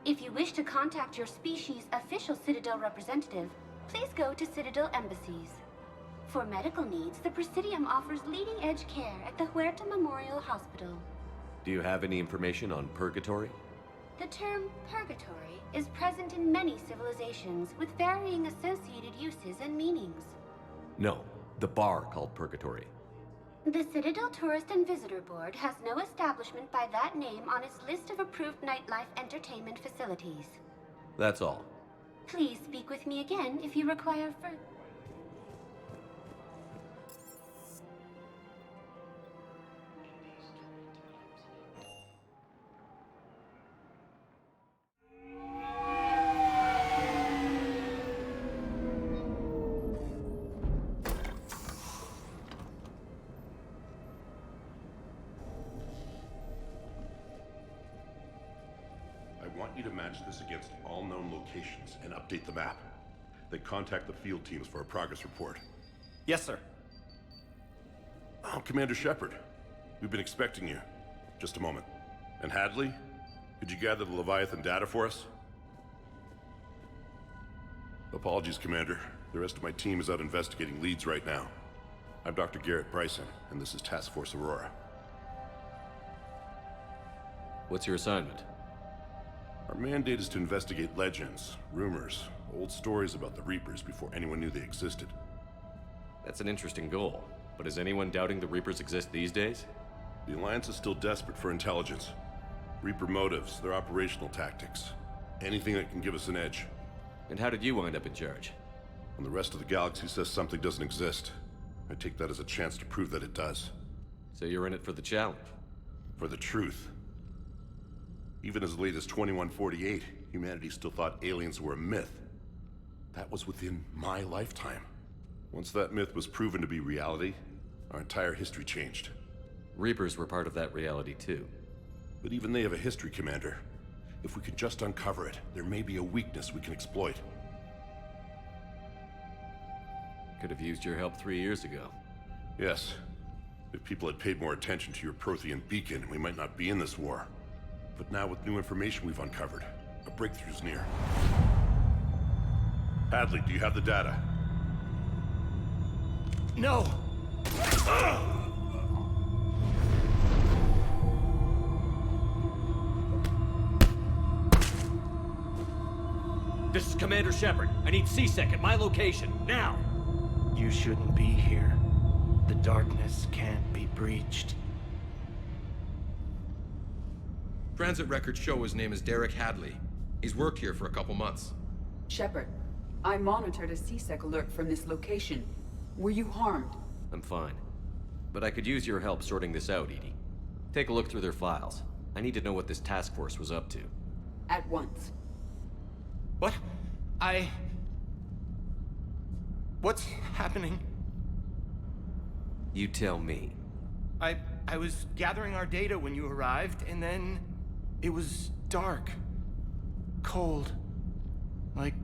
If you wish to contact your species' official Citadel representative, please go to Citadel embassies. For medical needs, the Presidium offers leading-edge care at the Huerta Memorial Hospital. Do you have any information on purgatory? The term purgatory is present in many civilizations with varying associated uses and meanings. No, the bar called Purgatory. The Citadel Tourist and Visitor Board has no establishment by that name on its list of approved nightlife entertainment facilities. That's all. Please speak with me again if you require further. I want you to match this against all known locations and update the map. Then contact the field teams for a progress report. Yes, sir. Oh, Commander Shepard. We've been expecting you. Just a moment. And Hadley? Could you gather the Leviathan data for us? Apologies, Commander. The rest of my team is out investigating leads right now. I'm Dr. Garrett Bryson, and this is Task Force Aurora. What's your assignment? Our mandate is to investigate legends, rumors, old stories about the Reapers before anyone knew they existed. That's an interesting goal, but is anyone doubting the Reapers exist these days? The Alliance is still desperate for intelligence. Reaper motives, their operational tactics. Anything that can give us an edge. And how did you wind up in charge? When the rest of the galaxy says something doesn't exist, I take that as a chance to prove that it does. So you're in it for the challenge? For the truth. Even as late as 2148, humanity still thought aliens were a myth. That was within my lifetime. Once that myth was proven to be reality, our entire history changed. Reapers were part of that reality too. But even they have a history, Commander. If we could just uncover it, there may be a weakness we can exploit. Could have used your help 3 years ago. Yes. If people had paid more attention to your Prothean beacon, we might not be in this war. But now with new information we've uncovered, a breakthrough's near. Hadley, do you have the data? No! This is Commander Shepard. I need C-Sec at my location, now! You shouldn't be here. The darkness can't be breached. Transit records show his name is Derek Hadley. He's worked here for a couple months. Shepard, I monitored a C-Sec alert from this location. Were you harmed? I'm fine. But I could use your help sorting this out, Edie. Take a look through their files. I need to know what this task force was up to. At once. What? What's happening? You tell me. I was gathering our data when you arrived, and then it was dark. Cold. Like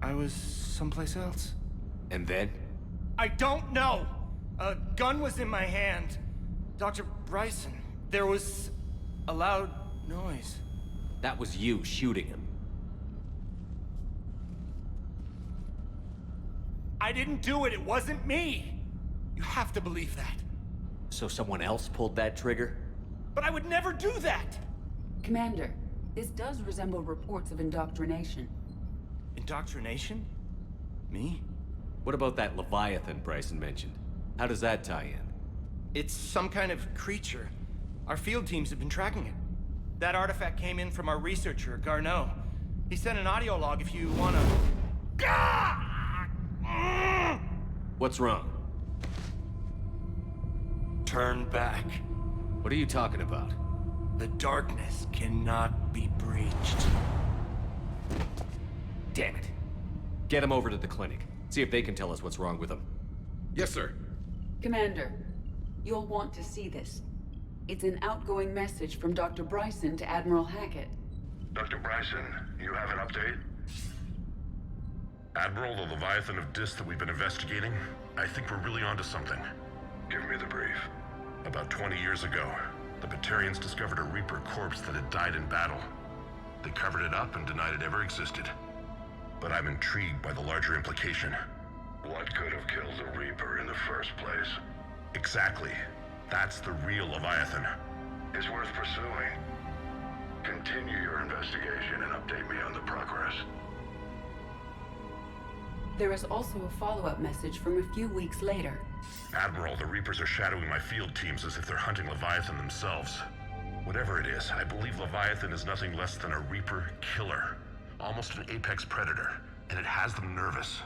I was someplace else. And then? I don't know! A gun was in my hand. Dr. Bryson, there was a loud noise. That was you shooting him. I didn't do it, it wasn't me! You have to believe that. So someone else pulled that trigger? But I would never do that! Commander, this does resemble reports of indoctrination. Indoctrination? Me? What about that Leviathan Bryson mentioned? How does that tie in? It's some kind of creature. Our field teams have been tracking it. That artifact came in from our researcher, Garneau. He sent an audio log if you wanna... What's wrong? Turn back. What are you talking about? The darkness cannot be breached. Damn it. Get him over to the clinic. See if they can tell us what's wrong with him. Yes, sir. Commander, you'll want to see this. It's an outgoing message from Dr. Bryson to Admiral Hackett. Dr. Bryson, you have an update? Admiral, the Leviathan of Dis that we've been investigating, I think we're really onto something. Give me the brief. About 20 years ago, the Batarians discovered a Reaper corpse that had died in battle. They covered it up and denied it ever existed. But I'm intrigued by the larger implication. What could have killed the Reaper in the first place? Exactly. That's the real Leviathan. It's worth pursuing. Continue your investigation and update me on the progress. There is also a follow-up message from a few weeks later. Admiral, the Reapers are shadowing my field teams as if they're hunting Leviathan themselves. Whatever it is, I believe Leviathan is nothing less than a Reaper killer. Almost an apex predator, and it has them nervous.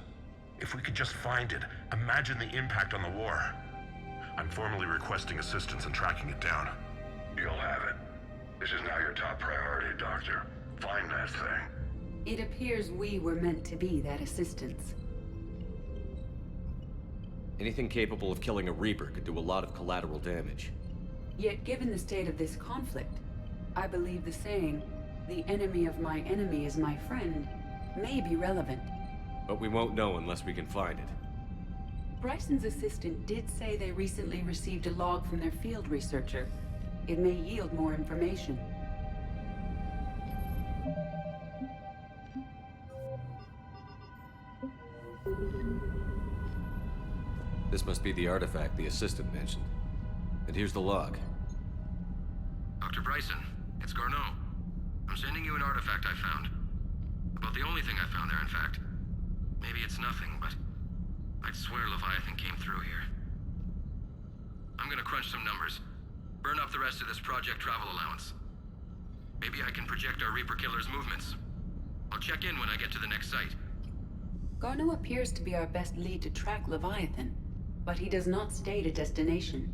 If we could just find it, imagine the impact on the war. I'm formally requesting assistance in tracking it down. You'll have it. This is now your top priority, Doctor. Find that thing. It appears we were meant to be that assistance. Anything capable of killing a Reaper could do a lot of collateral damage. Yet given the state of this conflict, I believe the saying, "The enemy of my enemy is my friend," may be relevant. But we won't know unless we can find it. Bryson's assistant did say they recently received a log from their field researcher. It may yield more information. This must be the artifact the assistant mentioned. And here's the log. Dr. Bryson, it's Garneau. I'm sending you an artifact I found. About the only thing I found there, in fact. Maybe it's nothing, but I'd swear Leviathan came through here. I'm gonna crunch some numbers. Burn up the rest of this project travel allowance. Maybe I can project our Reaper killer's movements. I'll check in when I get to the next site. Garneau appears to be our best lead to track Leviathan, but he does not state a destination.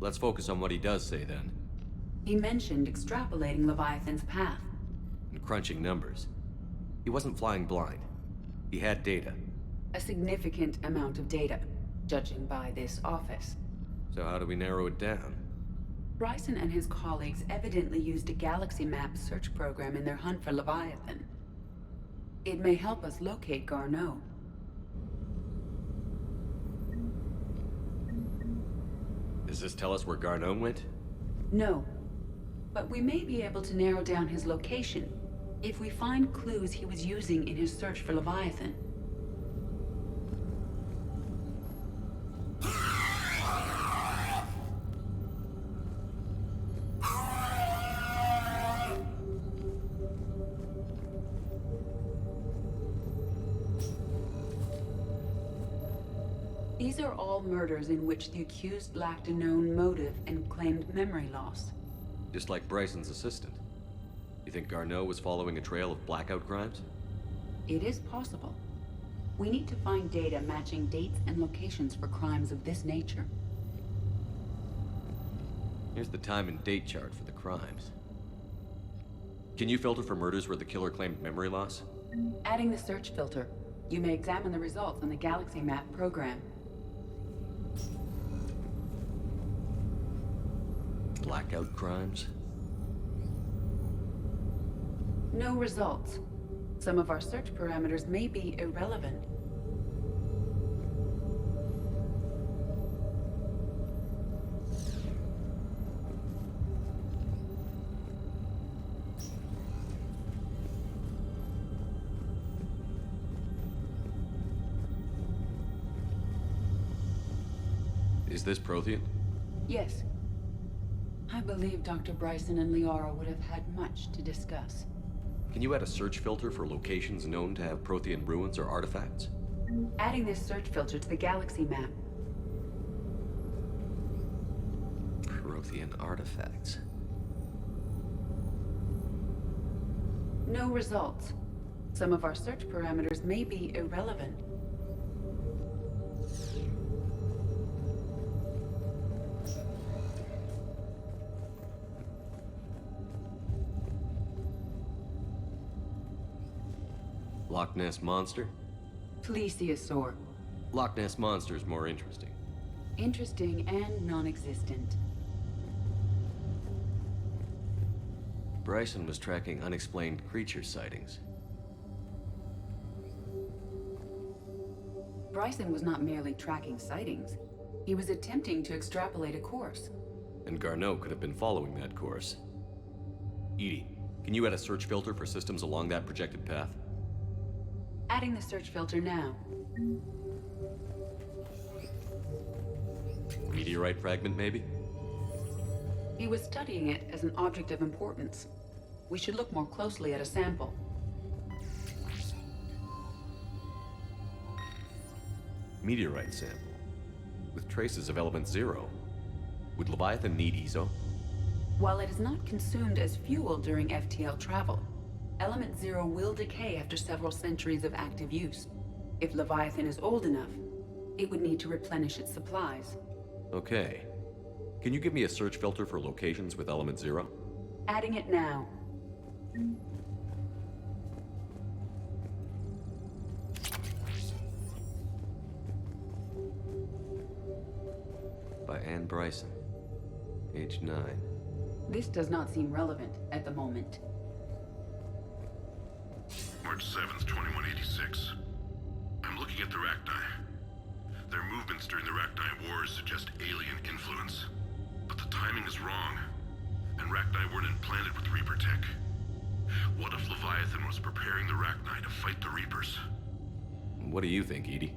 Let's focus on what he does say then. He mentioned extrapolating Leviathan's path. And crunching numbers. He wasn't flying blind. He had data. A significant amount of data, judging by this office. So how do we narrow it down? Bryson and his colleagues evidently used a galaxy map search program in their hunt for Leviathan. It may help us locate Garneau. Does this tell us where Garneau went? No, but we may be able to narrow down his location if we find clues he was using in his search for Leviathan. These are all murders in which the accused lacked a known motive and claimed memory loss. Just like Bryson's assistant. You think Garneau was following a trail of blackout crimes? It is possible. We need to find data matching dates and locations for crimes of this nature. Here's the time and date chart for the crimes. Can you filter for murders where the killer claimed memory loss? Adding the search filter, you may examine the results on the Galaxy Map program. Blackout crimes? No results. Some of our search parameters may be irrelevant. Is this Prothean? Yes. I believe Dr. Bryson and Liara would have had much to discuss. Can you add a search filter for locations known to have Prothean ruins or artifacts? Adding this search filter to the Galaxy Map. Prothean artifacts. No results. Some of our search parameters may be irrelevant. Loch Ness Monster? Plesiosaur. Loch Ness Monster is more interesting. Interesting and non-existent. Bryson was tracking unexplained creature sightings. Bryson was not merely tracking sightings. He was attempting to extrapolate a course. And Garneau could have been following that course. Edie, can you add a search filter for systems along that projected path? Adding the search filter now. Meteorite fragment, maybe? He was studying it as an object of importance. We should look more closely at a sample. Meteorite sample. With traces of element 0. Would Leviathan need ESO? While it is not consumed as fuel during FTL travel, element 0 will decay after several centuries of active use. If Leviathan is old enough, it would need to replenish its supplies. Okay. Can you give me a search filter for locations with element 0? Adding it now. By Anne Bryson. Age 9. This does not seem relevant at the moment. March 7th, 2186. I'm looking at the Rachni. Their movements during the Rachni Wars suggest alien influence. But the timing is wrong, and Rachni weren't implanted with Reaper tech. What if Leviathan was preparing the Rachni to fight the Reapers? What do you think, Edie?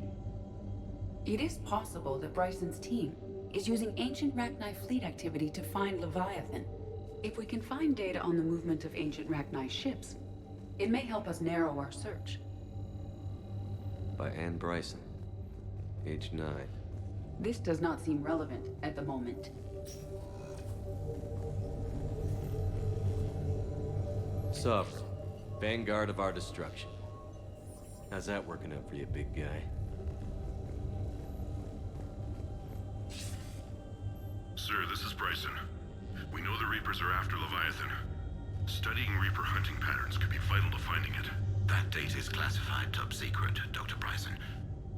It is possible that Bryson's team is using ancient Rachni fleet activity to find Leviathan. If we can find data on the movement of ancient Rachni ships, it may help us narrow our search. By Anne Bryson. Age 9. This does not seem relevant at the moment. Sovereign. Vanguard of our destruction. How's that working out for you, big guy? Sir, this is Bryson. We know the Reapers are after Leviathan. Studying Reaper hunting patterns could be vital to finding it. That data is classified top secret, Dr. Bryson.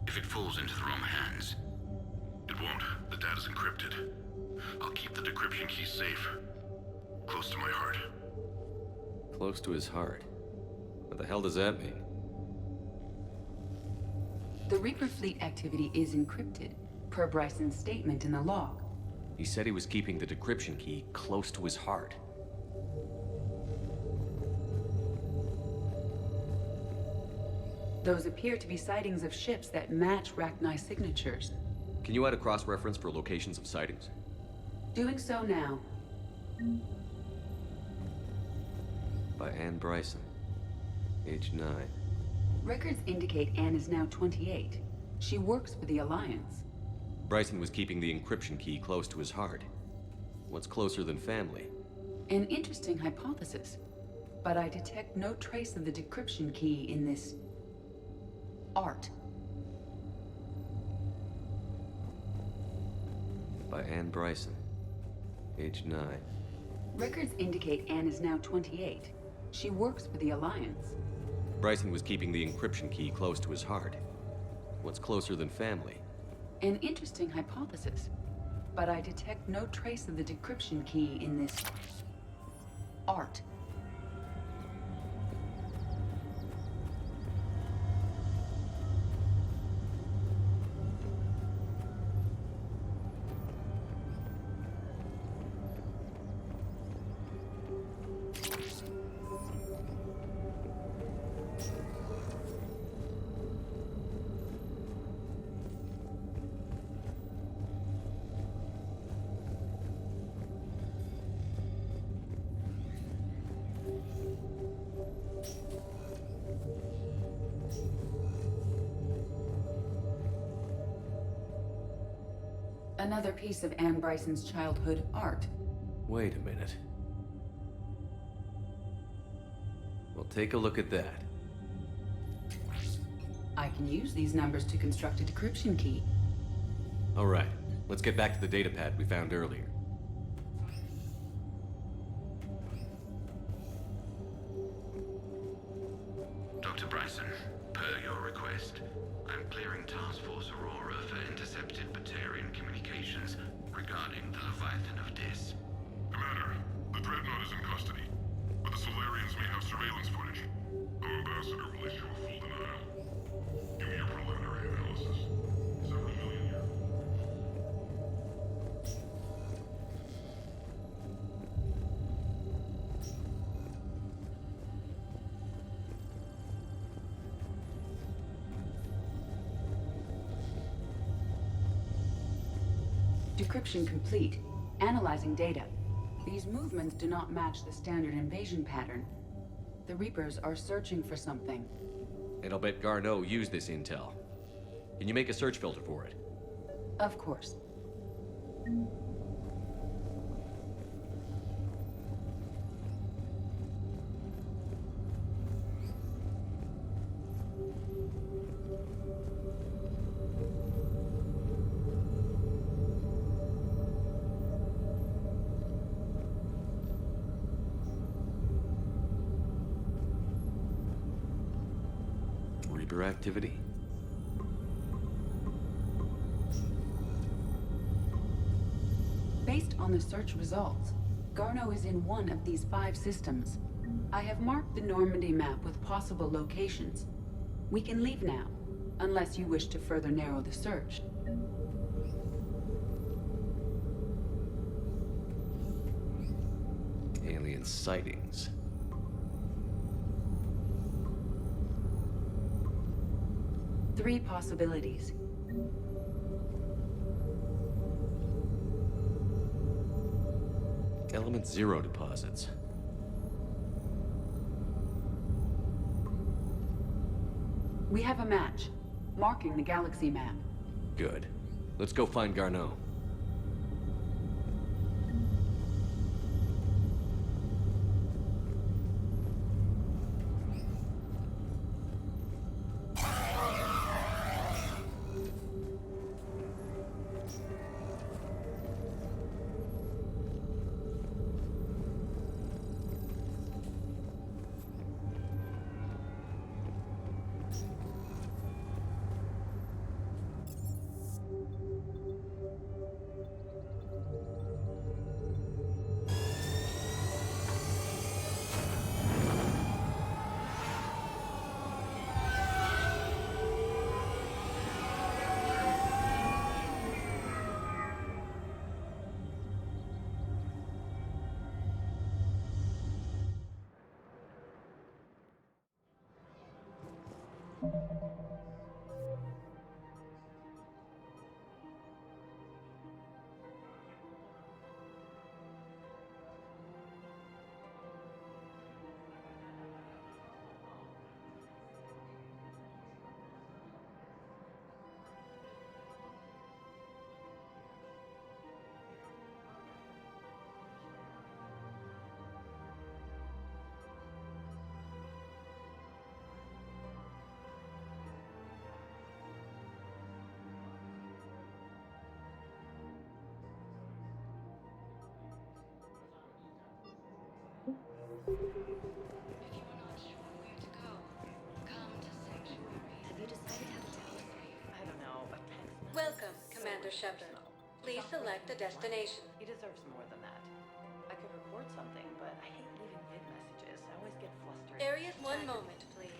If it falls into the wrong hands... It won't. The data's encrypted. I'll keep the decryption key safe. Close to my heart. Close to his heart? What the hell does that mean? The Reaper fleet activity is encrypted, per Bryson's statement in the log. He said he was keeping the decryption key close to his heart. Those appear to be sightings of ships that match Rachni signatures. Can you add a cross-reference for locations of sightings? Doing so now. By Anne Bryson. Age 9. Records indicate Anne is now 28. She works for the Alliance. Bryson was keeping the encryption key close to his heart. What's closer than family? An interesting hypothesis, but I detect no trace of the decryption key in this... art. By Anne Bryson. Age 9. Records indicate Anne is now 28. She works for the Alliance. Bryson was keeping the encryption key close to his heart. What's closer than family? An interesting hypothesis, but I detect no trace of the decryption key in this... art. Another piece of Anne Bryson's childhood art. Wait a minute. Well, take a look at that. I can use these numbers to construct a decryption key. All right, let's get back to the data pad we found earlier. Dr. Bryson, per your request, I'm clearing Task Force Aurora for intercepted Batarian communications regarding the Leviathan of Dis. Commander, the Dreadnought is in custody. The Solarians may have surveillance footage. Our ambassador will issue a full denial. Give me your preliminary analysis. Several million years. Decryption complete. Analyzing data. These movements do not match the standard invasion pattern. The Reapers are searching for something. And I'll bet Garneau used this intel. Can you make a search filter for it? Of course. Reaper activity? Based on the search results, Garneau is in one of these 5 systems. I have marked the Normandy map with possible locations. We can leave now, unless you wish to further narrow the search. Alien sightings. Three possibilities. Element 0 deposits. We have a match, marking the galaxy map. Good. Let's go find Garneau. Welcome, Commander Shepard. Please select a destination. He deserves more than that. I could record something, but I hate leaving vid messages. I always get flustered. Areas, one moment, please.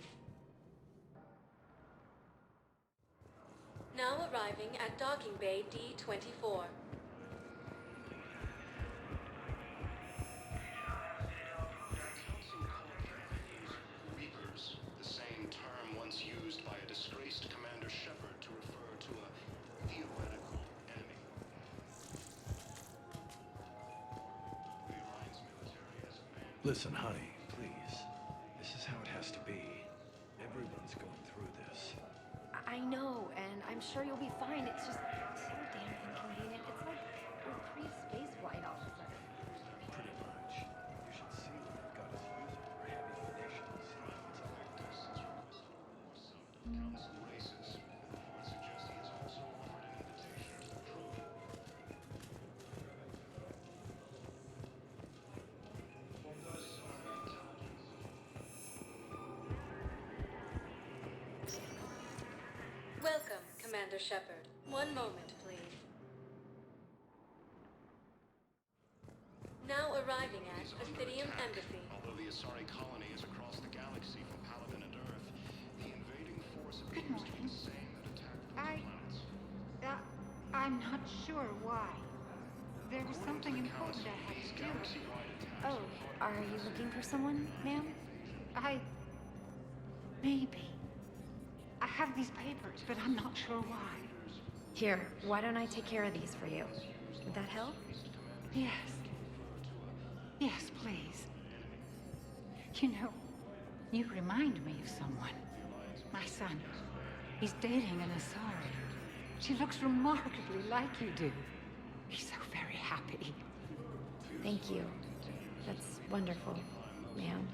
Now arriving at Docking Bay D-24. Reapers, the same term once used by a disgraced Commander Shepard to refer to a theoretical enemy. The Alliance military has abandoned... Listen, honey, please. This is how it has to be. Everyone's going through this. I know, and I'm sure you'll be fine. It's just so damn inconvenient. It's like we're pre-space flight all of a sudden. Pretty much. You should see what they've got us using for heavy munitions. Council races. I suggest he has also offered an invitation to patrol. Welcome, Commander Shepard. One moment, please. Now arriving at Acidium Embassy. Although the Asari colony is across the galaxy from Paladin and Earth, the invading force appears to be the same that attacked those planets. I'm not sure why. There was something important I had to do. Oh, are you looking for someone, ma'am? Maybe. I have these papers, but I'm not sure why. Here, why don't I take care of these for you? Would that help? Yes. Yes, please. You know, you remind me of someone. My son. He's dating an Asari. She looks remarkably like you do. He's so very happy. Thank you. That's wonderful, ma'am.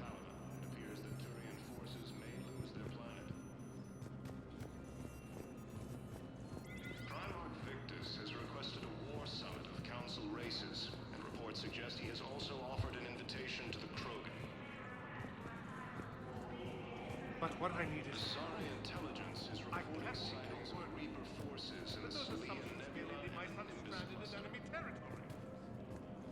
Primarch Victus has requested a war summit of Council races, and reports suggest he has also offered an invitation to the Krogan. But what I need is... Asari intelligence is reporting sightings of Reaper forces in the Salian Nebula and Nimbus. enemy territory.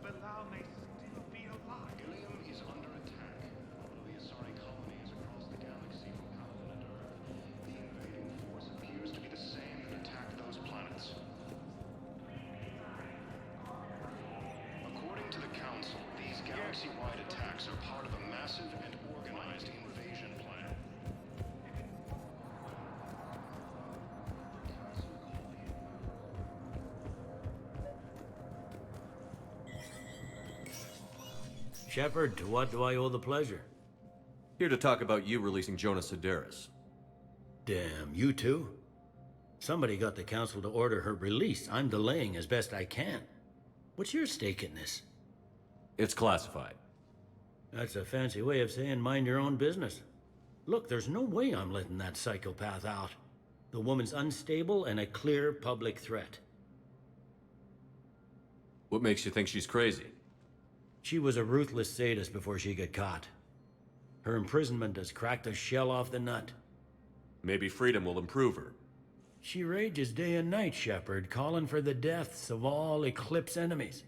Bilal may still be alive. Ilium is under attack. Although the Asari colony is across the galaxy from Paladin and Earth, the invading force appears to be the same that attacked those planets. According to the Council, these galaxy-wide attacks are part of a massive and organized invasion plan. Shepard, to what do I owe the pleasure? Here to talk about you releasing Jonas Sedaris. Damn, you too? Somebody got the council to order her release. I'm delaying as best I can. What's your stake in this? It's classified. That's a fancy way of saying mind your own business. Look, there's no way I'm letting that psychopath out. The woman's unstable and a clear public threat. What makes you think she's crazy? She was a ruthless sadist before she got caught. Her imprisonment has cracked the shell off the nut. Maybe freedom will improve her. She rages day and night, Shepard, calling for the deaths of all Eclipse enemies.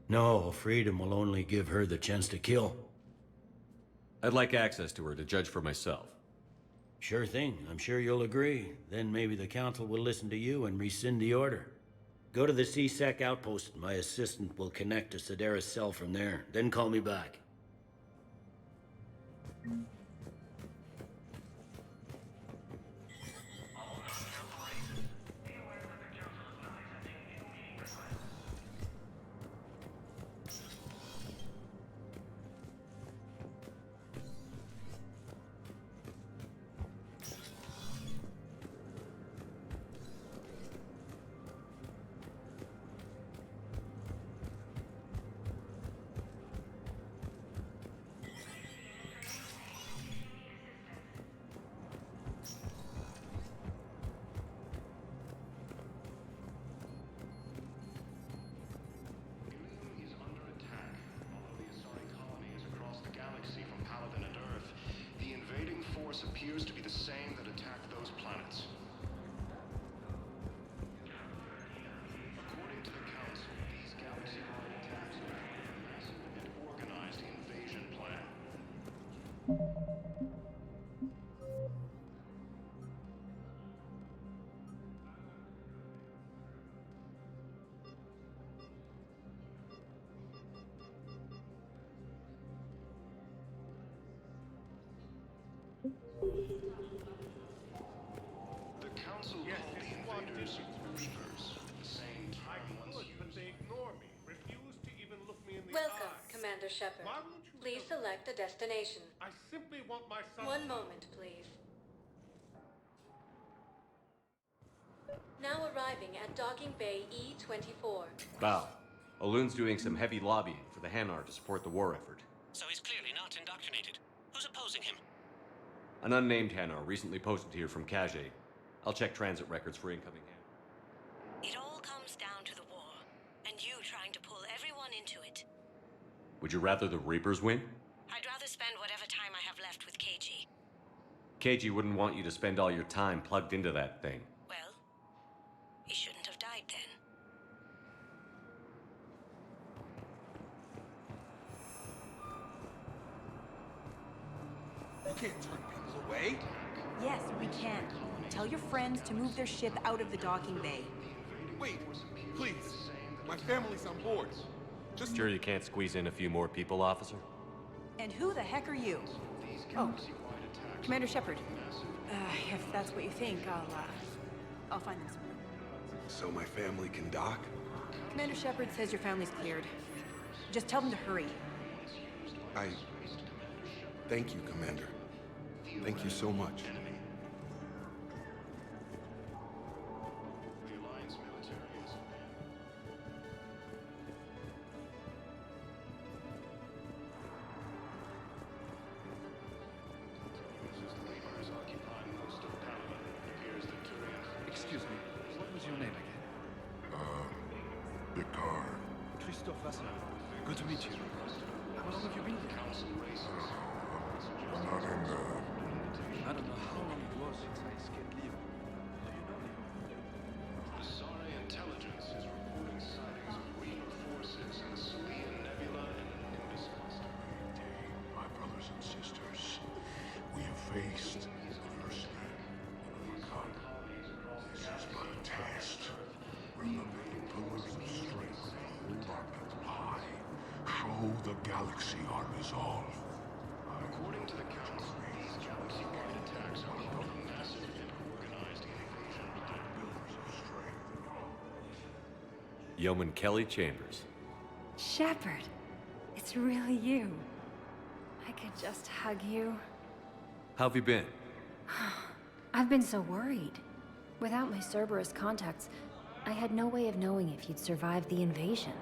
No, freedom will only give her the chance to kill. I'd like access to her to judge for myself. Sure thing, I'm sure you'll agree. Then maybe the council will listen to you and rescind the order. Go to the C-Sec outpost. My assistant will connect to Sedaris' cell from there. Then call me back. Appears to be the same that attacked those planets. According to the Council, these galaxy-wide attacks are part of a massive and organized invasion plan. The Council called the invaders Reapers, the same term once used. But they ignore me, refuse to even look me in the Welcome, eye. Commander Shepard. Why won't you Please select a destination. I simply want my son. One moment, please. Now arriving at Docking Bay E-24. Bow. Olun's doing some heavy lobbying for the Hanar to support the war effort. So he's clearly not indoctrinated. Who's opposing him? An unnamed Hanar recently posted here from Kage. I'll check transit records for incoming Hanar. It all comes down to the war, and you trying to pull everyone into it. Would you rather the Reapers win? I'd rather spend whatever time I have left with KG. KG wouldn't want you to spend all your time plugged into that thing. Well, he shouldn't have died then. can't turn people away. Yes, we can. Tell your friends to move their ship out of the docking bay. Wait, please. My family's on board. Just Sure you can't squeeze in a few more people, officer? And who the heck are you? Oh, Commander Shepard. If that's what you think, I'll find them some room. So my family can dock? Commander Shepard says your family's cleared. Just tell them to hurry. Thank you, Commander. Thank you so much. Excuse me, what was your name again? Picard. Christophe Vassin. Good to meet you. How long have you been here? Not in I don't know how long it was since I escaped Leo. Do you know Leo? The Sari intelligence is reporting sightings of Reaper forces in the Salian Nebula and Nimbus cluster. My brothers and sisters, we have faced adversity and overcome. This is but a test. Remember the pillars of strength. Hold our mettle high. Show the galaxy our resolve. According to the Council, these galaxy-wide attacks are part of a massive and organized invasion by pillars of strength. Yeoman Kelly Chambers. Shepard, it's really you. I could just hug you. How have you been? I've been so worried. Without my Cerberus contacts, I had no way of knowing if you'd survived the invasion.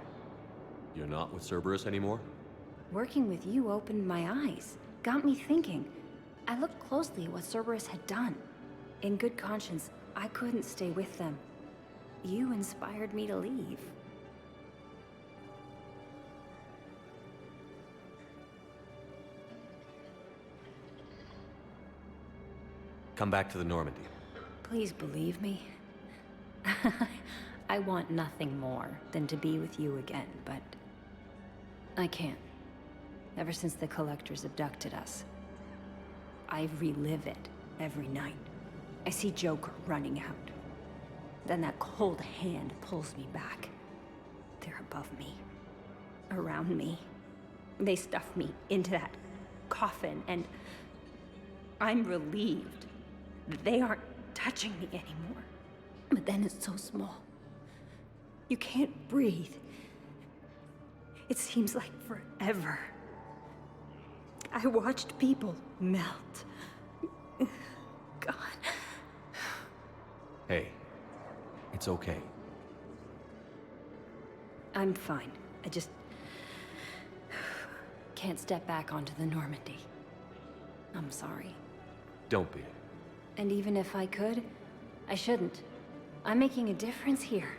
You're not with Cerberus anymore? Working with you opened my eyes, got me thinking. I looked closely at what Cerberus had done. In good conscience, I couldn't stay with them. You inspired me to leave. Come back to the Normandy. Please believe me. I want nothing more than to be with you again, but I can't. Ever since the Collectors abducted us, I relive it every night. I see Joker running out. Then that cold hand pulls me back. They're above me, around me. They stuff me into that coffin, and I'm relieved that they aren't touching me anymore. But then it's so small. You can't breathe. It seems like forever. I watched people melt. God. Hey, it's okay. I'm fine. I just can't step back onto the Normandy. I'm sorry. Don't be. And even if I could, I shouldn't. I'm making a difference here.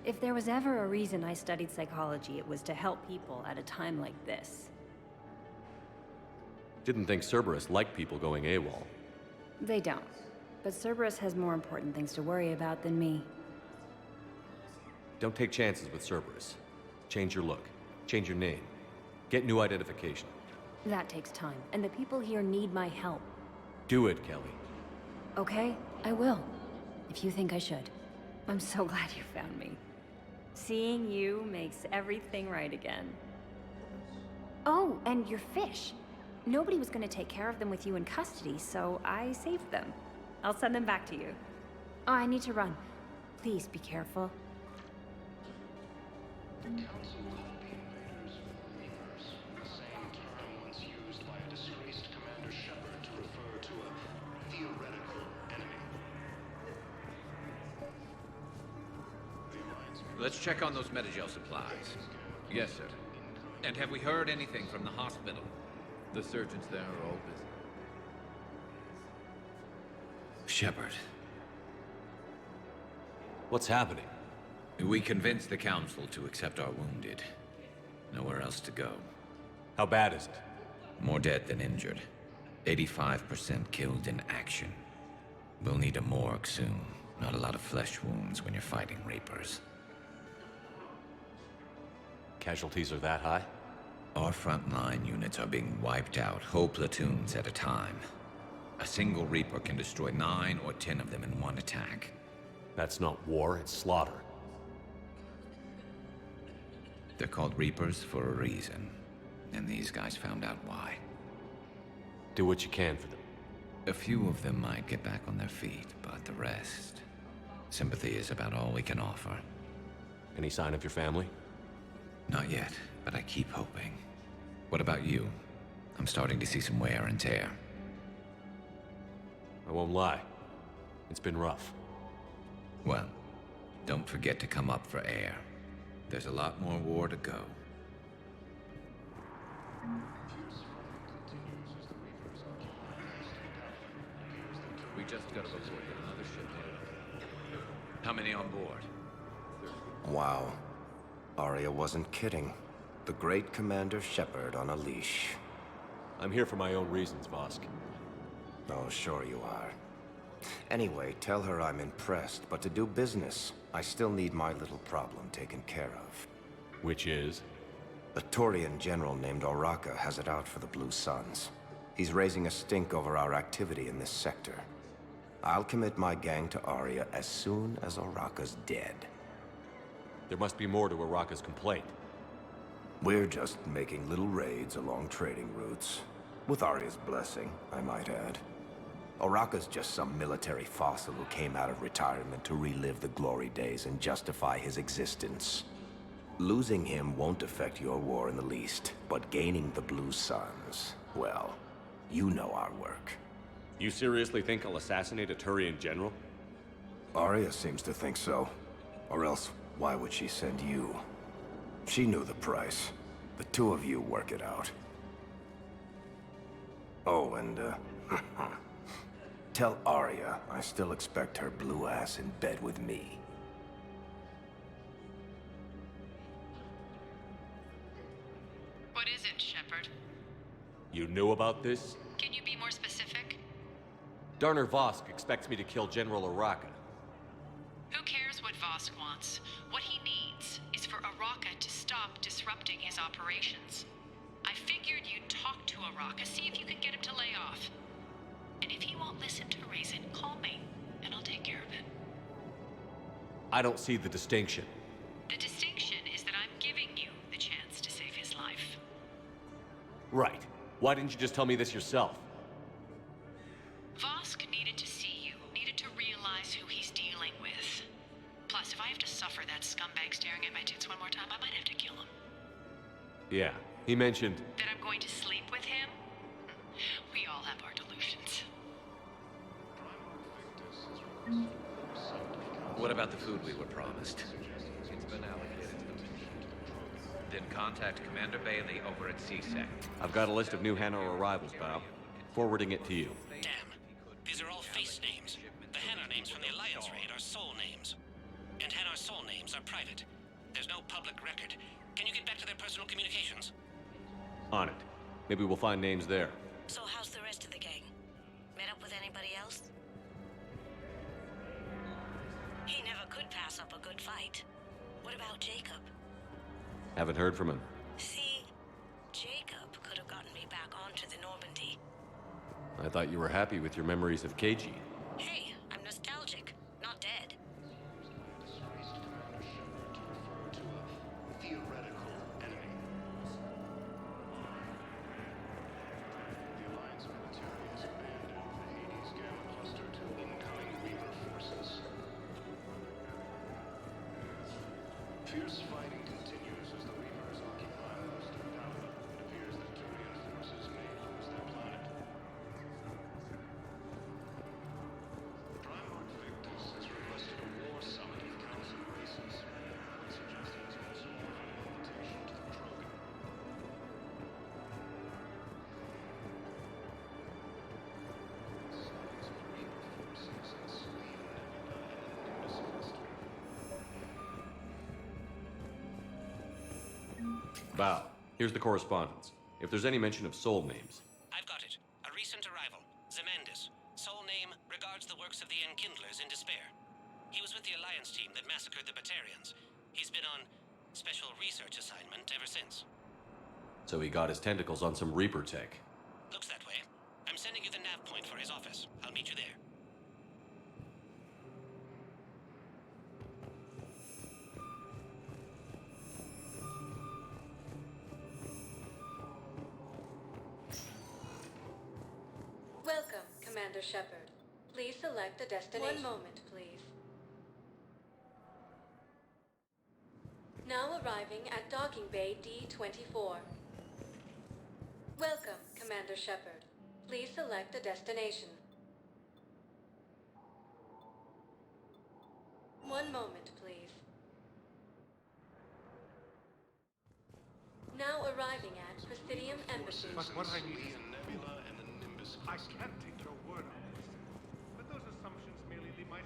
If there was ever a reason I studied psychology, it was to help people at a time like this. Didn't think Cerberus liked people going AWOL. They don't. But Cerberus has more important things to worry about than me. Don't take chances with Cerberus. Change your look. Change your name. Get new identification. That takes time, and the people here need my help. Do it, Kelly. Okay, I will. If you think I should. I'm so glad you found me. Seeing you makes everything right again. Oh, and your fish. Nobody was going to take care of them with you in custody, so I saved them. I'll send them back to you. Oh, I need to run. Please be careful. The Council called the invaders Reapers, the same term once used by a disgraced Commander Shepard to refer to a theoretical enemy. Let's check on those Metagel supplies. Yes, sir. And have we heard anything from the hospital? The surgeons there are all busy. Shepard. What's happening? We convinced the Council to accept our wounded. Nowhere else to go. How bad is it? More dead than injured. 85% killed in action. We'll need a morgue soon. Not a lot of flesh wounds when you're fighting Reapers. Casualties are that high? Our frontline units are being wiped out, whole platoons at a time. A single Reaper can destroy 9 or 10 of them in one attack. That's not war, it's slaughter. They're called Reapers for a reason, and these guys found out why. Do what you can for them. A few of them might get back on their feet, but the rest... Sympathy is about all we can offer. Any sign of your family? Not yet, but I keep hoping. What about you? I'm starting to see some wear and tear. I won't lie. It's been rough. Well, don't forget to come up for air. There's a lot more war to go. We just got a report that another ship hit. How many on board? Wow. Arya wasn't kidding. The great Commander Shepard on a leash. I'm here for my own reasons, Vosk. Oh, sure you are. Anyway, tell her I'm impressed, but to do business, I still need my little problem taken care of. Which is? A Turian general named Oraka has it out for the Blue Suns. He's raising a stink over our activity in this sector. I'll commit my gang to Arya as soon as Oraka's dead. There must be more to Oraka's complaint. We're just making little raids along trading routes. With Arya's blessing, I might add. Oraka's just some military fossil who came out of retirement to relive the glory days and justify his existence. Losing him won't affect your war in the least, but gaining the Blue Suns, well, you know our work. You seriously think I'll assassinate a Turian general? Arya seems to think so. Or else, why would she send you? She knew the price. The two of you work it out. Oh, and, tell Arya I still expect her blue ass in bed with me. What is it, Shepard? You knew about this? Can you be more specific? Darner Vosk expects me to kill General Oraka. Who cares what Vosk wants? What he needs is for Oraka to stop disrupting his operations. I figured you'd talk to Oraka, see if you can get him to lay off. And if he won't listen to reason, call me, and I'll take care of it. I don't see the distinction. The distinction is that I'm giving you the chance to save his life. Right. Why didn't you just tell me this yourself? Vosk needed to see you, needed to realize who he's dealing with. Plus, if I have to suffer that scumbag staring at my tits one more time, I might have to kill him. Yeah, he mentioned... That I'm going to sleep with him? We all have our delusions. What about the food we were promised? It's been allocated to them. Then contact Commander Bailey over at CSEC. I've got a list of new Hanar arrivals, Bow. Forwarding it to you. Damn. These are all face names. The Hanar names from the Alliance raid are soul names. And Hanar soul names are private. There's no public record. Can you get back to their personal communications? On it. Maybe we'll find names there. So how's the rest of the gang? Met up with anybody else? He never could pass up a good fight. What about Jacob? Haven't heard from him. See, Jacob could have gotten me back onto the Normandy. I thought you were happy with your memories of KG. Hey, I'm nostalgic, not dead. Theoretical enemy. The Alliance military has abandoned the Hades Gamma cluster to incoming Reaver forces. Fierce fighting continues as the Reavers occupy most of Palpa. It appears that Turian forces may lose their planet. Primarch Victus has requested a war summit of Council races. Suggesting it's also more of an invitation to the Krogan. Signs of Reaver forces in Selene Nebula and in this cluster. Bow, here's the correspondence. If there's any mention of soul names. I've got it. A recent arrival. Zemandis. Soul name regards the works of the Enkindlers in despair. He was with the Alliance team that massacred the Batarians. He's been on special research assignment ever since. So he got his tentacles on some Reaper tech. Looks that way. I'm sending you the nav point for his office. I'll meet you there. Welcome, Commander Shepard. Please select a destination. One moment, please. Now arriving at Docking Bay D-24. Welcome, Commander Shepard. Please select a destination. One moment, please. Now arriving at Presidium Embassy. But what I need... Nebula and the Nimbus. I can't take your word on this. But those assumptions merely leave my...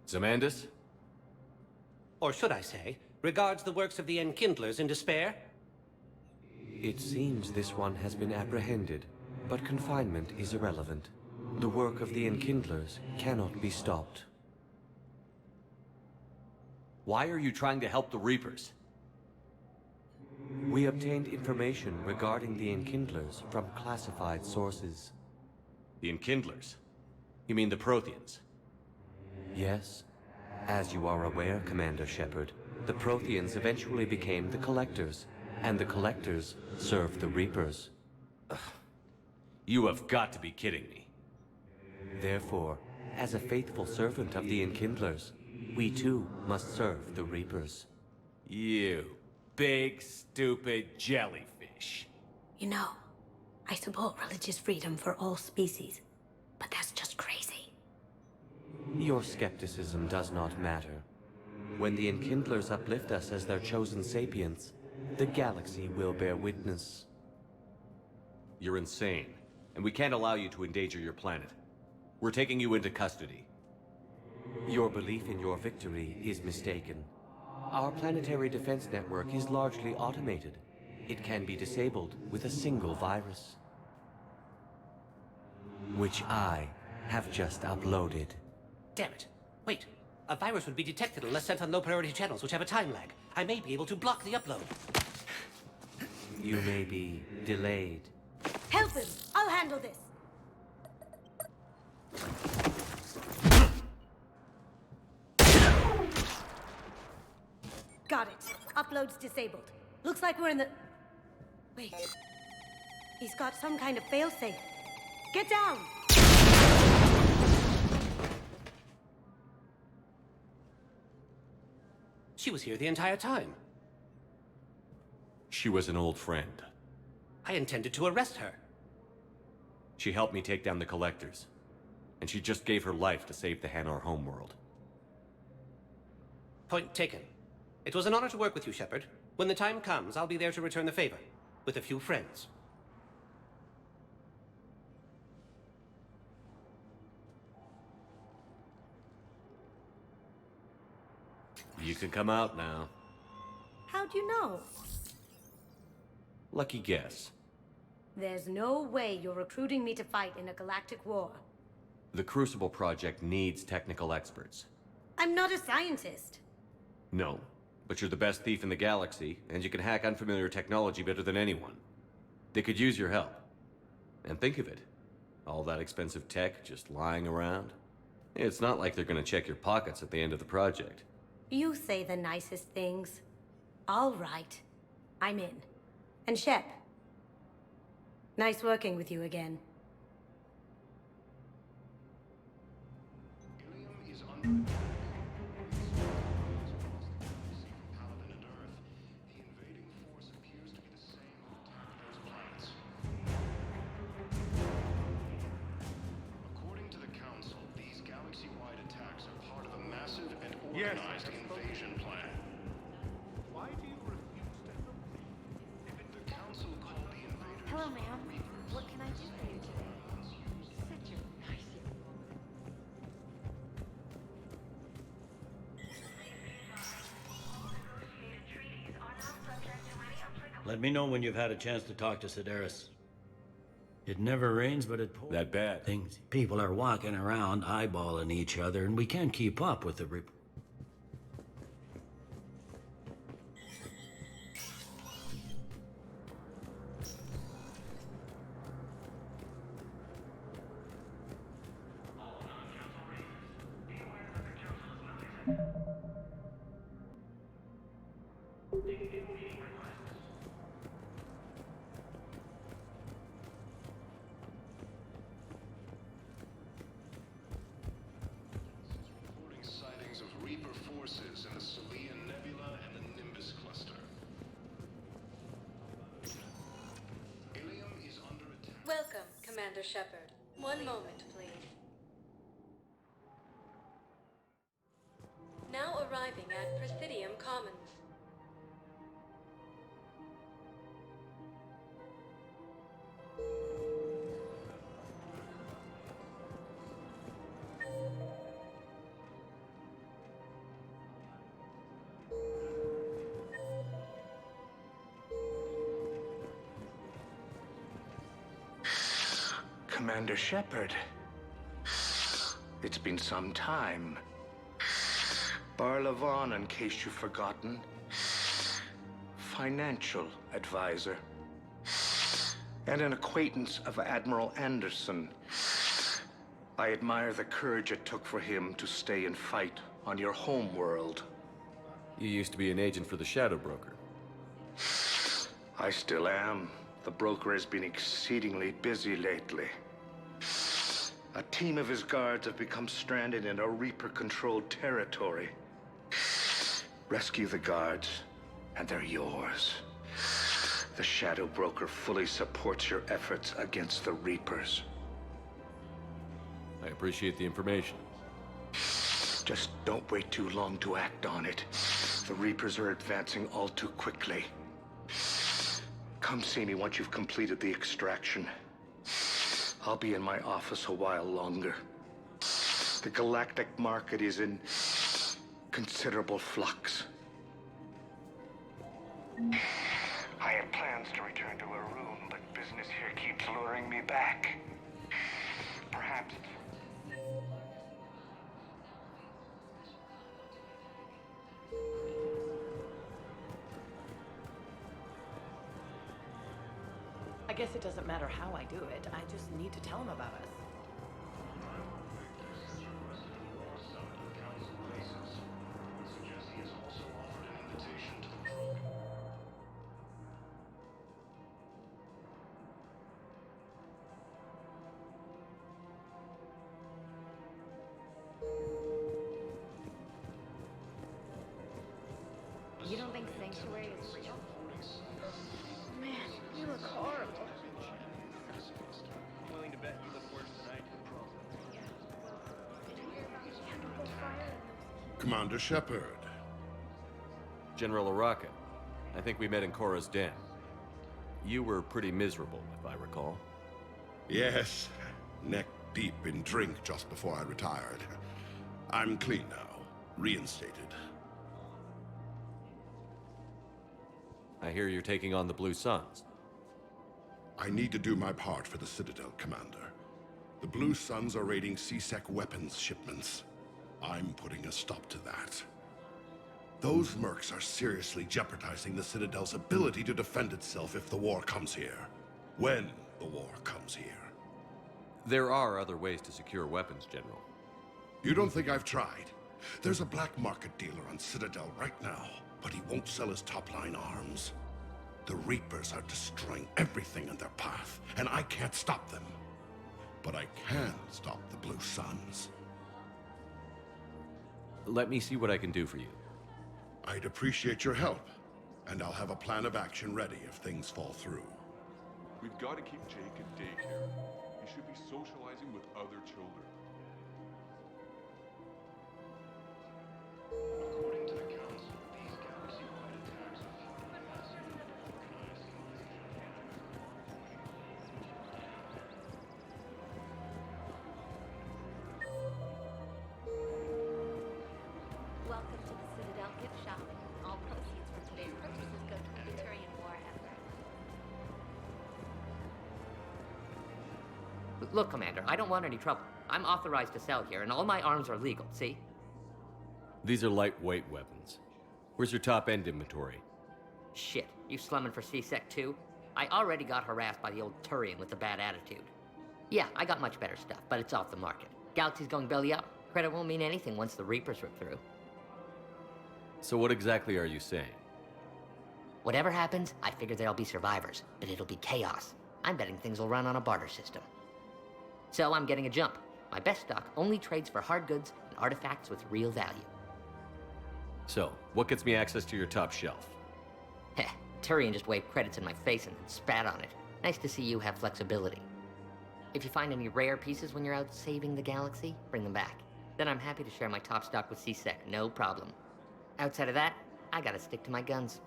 Zamandis? Or should I say, regards the works of the Enkindlers in despair? It seems this one has been apprehended, but confinement is irrelevant. The work of the Enkindlers cannot be stopped. Why are you trying to help the Reapers? We obtained information regarding the Enkindlers from classified sources. The Enkindlers? You mean the Protheans? Yes. As you are aware, Commander Shepard, the Protheans eventually became the Collectors, and the Collectors served the Reapers. You have got to be kidding me. Therefore, as a faithful servant of the Enkindlers, we too must serve the Reapers. You big, stupid jellyfish. You know, I support religious freedom for all species, but that's just crazy. Your skepticism does not matter. When the Enkindlers uplift us as their chosen sapients, the galaxy will bear witness. You're insane, and we can't allow you to endanger your planet. We're taking you into custody. Your belief in your victory is mistaken. Our planetary defense network is largely automated. It can be disabled with a single virus, which I have just uploaded. Damn it. Wait. A virus would be detected unless sent on low-priority channels, which have a time lag. I may be able to block the upload. You may be delayed. Help him! I'll handle this! Got it. Upload's disabled. Looks like we're in the... Wait. He's got some kind of failsafe. Get down! She was here the entire time. She was an old friend. I intended to arrest her. She helped me take down the Collectors. And she just gave her life to save the Hanar homeworld. Point taken. It was an honor to work with you, Shepard. When the time comes, I'll be there to return the favor. With a few friends. You can come out now. How'd you know? Lucky guess. There's no way you're recruiting me to fight in a galactic war. The Crucible Project needs technical experts. I'm not a scientist. No, but you're the best thief in the galaxy, and you can hack unfamiliar technology better than anyone. They could use your help. And think of it. All that expensive tech just lying around. It's not like they're gonna check your pockets at the end of the project. You say the nicest things. All right. I'm in. And Shep. Nice working with you again. According to the Council, these galaxy-wide attacks are part of a massive and organized invasion plan. Why do you refuse to help me? The Council called the invaders... Hello, ma'am. What can I do for you today? Such a nice young woman. Let me know when you've had a chance to talk to Sedaris. It never rains, but it pours. That bad? Things. People are walking around eyeballing each other, and we can't keep up with the Reporting sightings of Reaper forces in the Celia Nebula and the Nimbus cluster. Ilium is under attack. Welcome, Commander Shepard. One moment, please. Now arriving at Presidium Commons. Commander Shepard. It's been some time. Barlavon, in case you've forgotten. Financial advisor. And an acquaintance of Admiral Anderson. I admire the courage it took for him to stay and fight on your home world. You used to be an agent for the Shadow Broker. I still am. The broker has been exceedingly busy lately. A team of his guards have become stranded in a Reaper-controlled territory. Rescue the guards, and they're yours. The Shadow Broker fully supports your efforts against the Reapers. I appreciate the information. Just don't wait too long to act on it. The Reapers are advancing all too quickly. Come see me once you've completed the extraction. I'll be in my office a while longer. The galactic market is in considerable flux. I had plans to return to a room, but business here keeps luring me back. Perhaps... I guess it doesn't matter how I do it. I just need to tell him about us. You don't think Sanctuary is real? Man, you look horrible. I'm willing to bet you look worse than I do. Commander Shepard. General Araka, I think we met in Korra's den. You were pretty miserable, if I recall. Yes, neck deep in drink just before I retired. I'm clean now, reinstated. I hear you're taking on the Blue Suns. I need to do my part for the Citadel, Commander. The Blue Suns are raiding C-Sec weapons shipments. I'm putting a stop to that. Those mercs are seriously jeopardizing the Citadel's ability to defend itself if the war comes here. When the war comes here. There are other ways to secure weapons, General. You don't think I've tried? There's a black market dealer on Citadel right now, but he won't sell his top-line arms. The Reapers are destroying everything in their path, and I can't stop them. But I can stop the Blue Suns. Let me see what I can do for you. I'd appreciate your help, and I'll have a plan of action ready if things fall through. We've got to keep Jake at daycare. He should be socializing with other children. According to the Council, these galaxy-wide attacks are following massive organized Welcome to the Citadel gift shop. All proceeds from today's purchases go to the Turian war effort. Look, Commander, I don't want any trouble. I'm authorized to sell here, and all my arms are legal, see? These are lightweight weapons. Where's your top-end inventory? Shit, you slumming for C-Sec too? I already got harassed by the old Turian with the bad attitude. Yeah, I got much better stuff, but it's off the market. Galaxy's going belly up. Credit won't mean anything once the Reapers rip through. So what exactly are you saying? Whatever happens, I figure there'll be survivors, but it'll be chaos. I'm betting things will run on a barter system. So I'm getting a jump. My best stock only trades for hard goods and artifacts with real value. So, what gets me access to your top shelf? Heh, Turian just waved credits in my face and then spat on it. Nice to see you have flexibility. If you find any rare pieces when you're out saving the galaxy, bring them back. Then I'm happy to share my top stock with C-Sec, no problem. Outside of that, I gotta stick to my guns.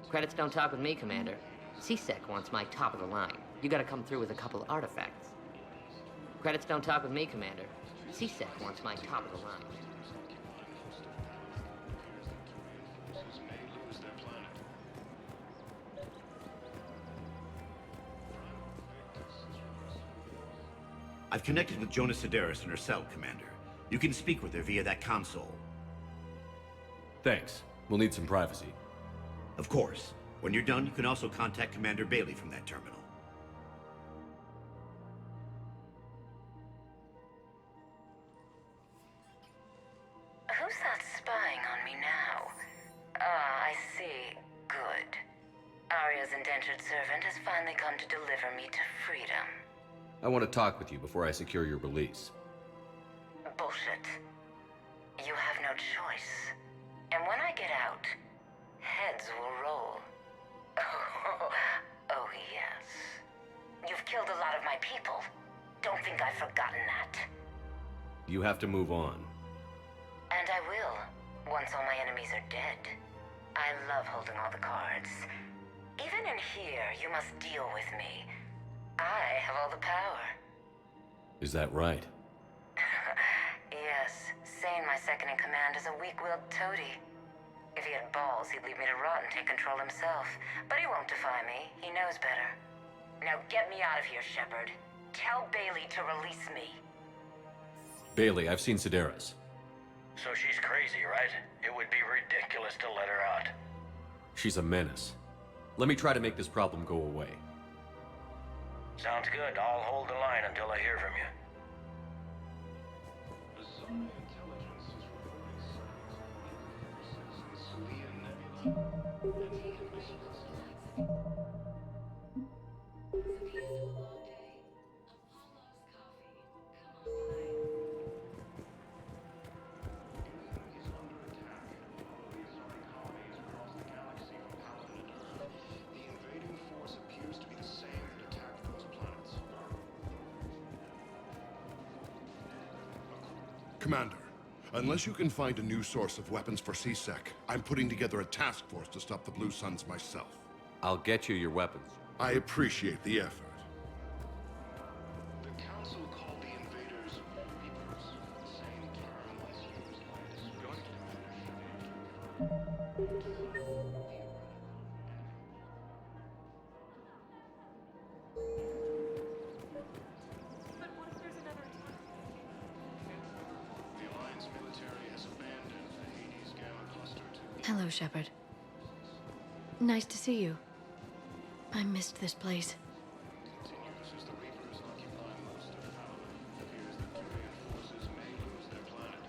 Credits don't talk with me, Commander. C-Sec wants my top of the line. You gotta come through with a couple artifacts. Credits don't talk with me, Commander. C-Sec wants my top of the line. I've connected with Jonas Sedaris in her cell, Commander. You can speak with her via that console. Thanks. We'll need some privacy. Of course. When you're done, you can also contact Commander Bailey from that terminal. Who's that spying on me now? Ah, I see. Good. Arya's indentured servant has finally come to deliver me to freedom. I want to talk with you before I secure your release. Bullshit. You have no choice. And when I get out, heads will roll. Oh, yes. You've killed a lot of my people. Don't think I've forgotten that. You have to move on. And I will, once all my enemies are dead. I love holding all the cards. Even in here, you must deal with me. I have all the power. Is that right? Yes, Sane, my second in command, is a weak-willed toady. If he had balls, he'd leave me to rot and take control himself. But he won't defy me. He knows better. Now get me out of here, Shepard. Tell Bailey to release me. Bailey, I've seen Sedaris. So she's crazy, right? It would be ridiculous to let her out. She's a menace. Let me try to make this problem go away. Sounds good. I'll hold the line until I hear from you. Commander, unless you can find a new source of weapons for C-Sec, I'm putting together a task force to stop the Blue Suns myself. I'll get you your weapons. I appreciate the effort. The Council called the invaders Reapers, the same term was used by The Alliance military has abandoned the Hades Gamma Cluster to... Hello, Shepard. Nice to see you. I missed this place. Continues as the Reapers occupy most of Fallon. It appears that Turian forces may lose their planet.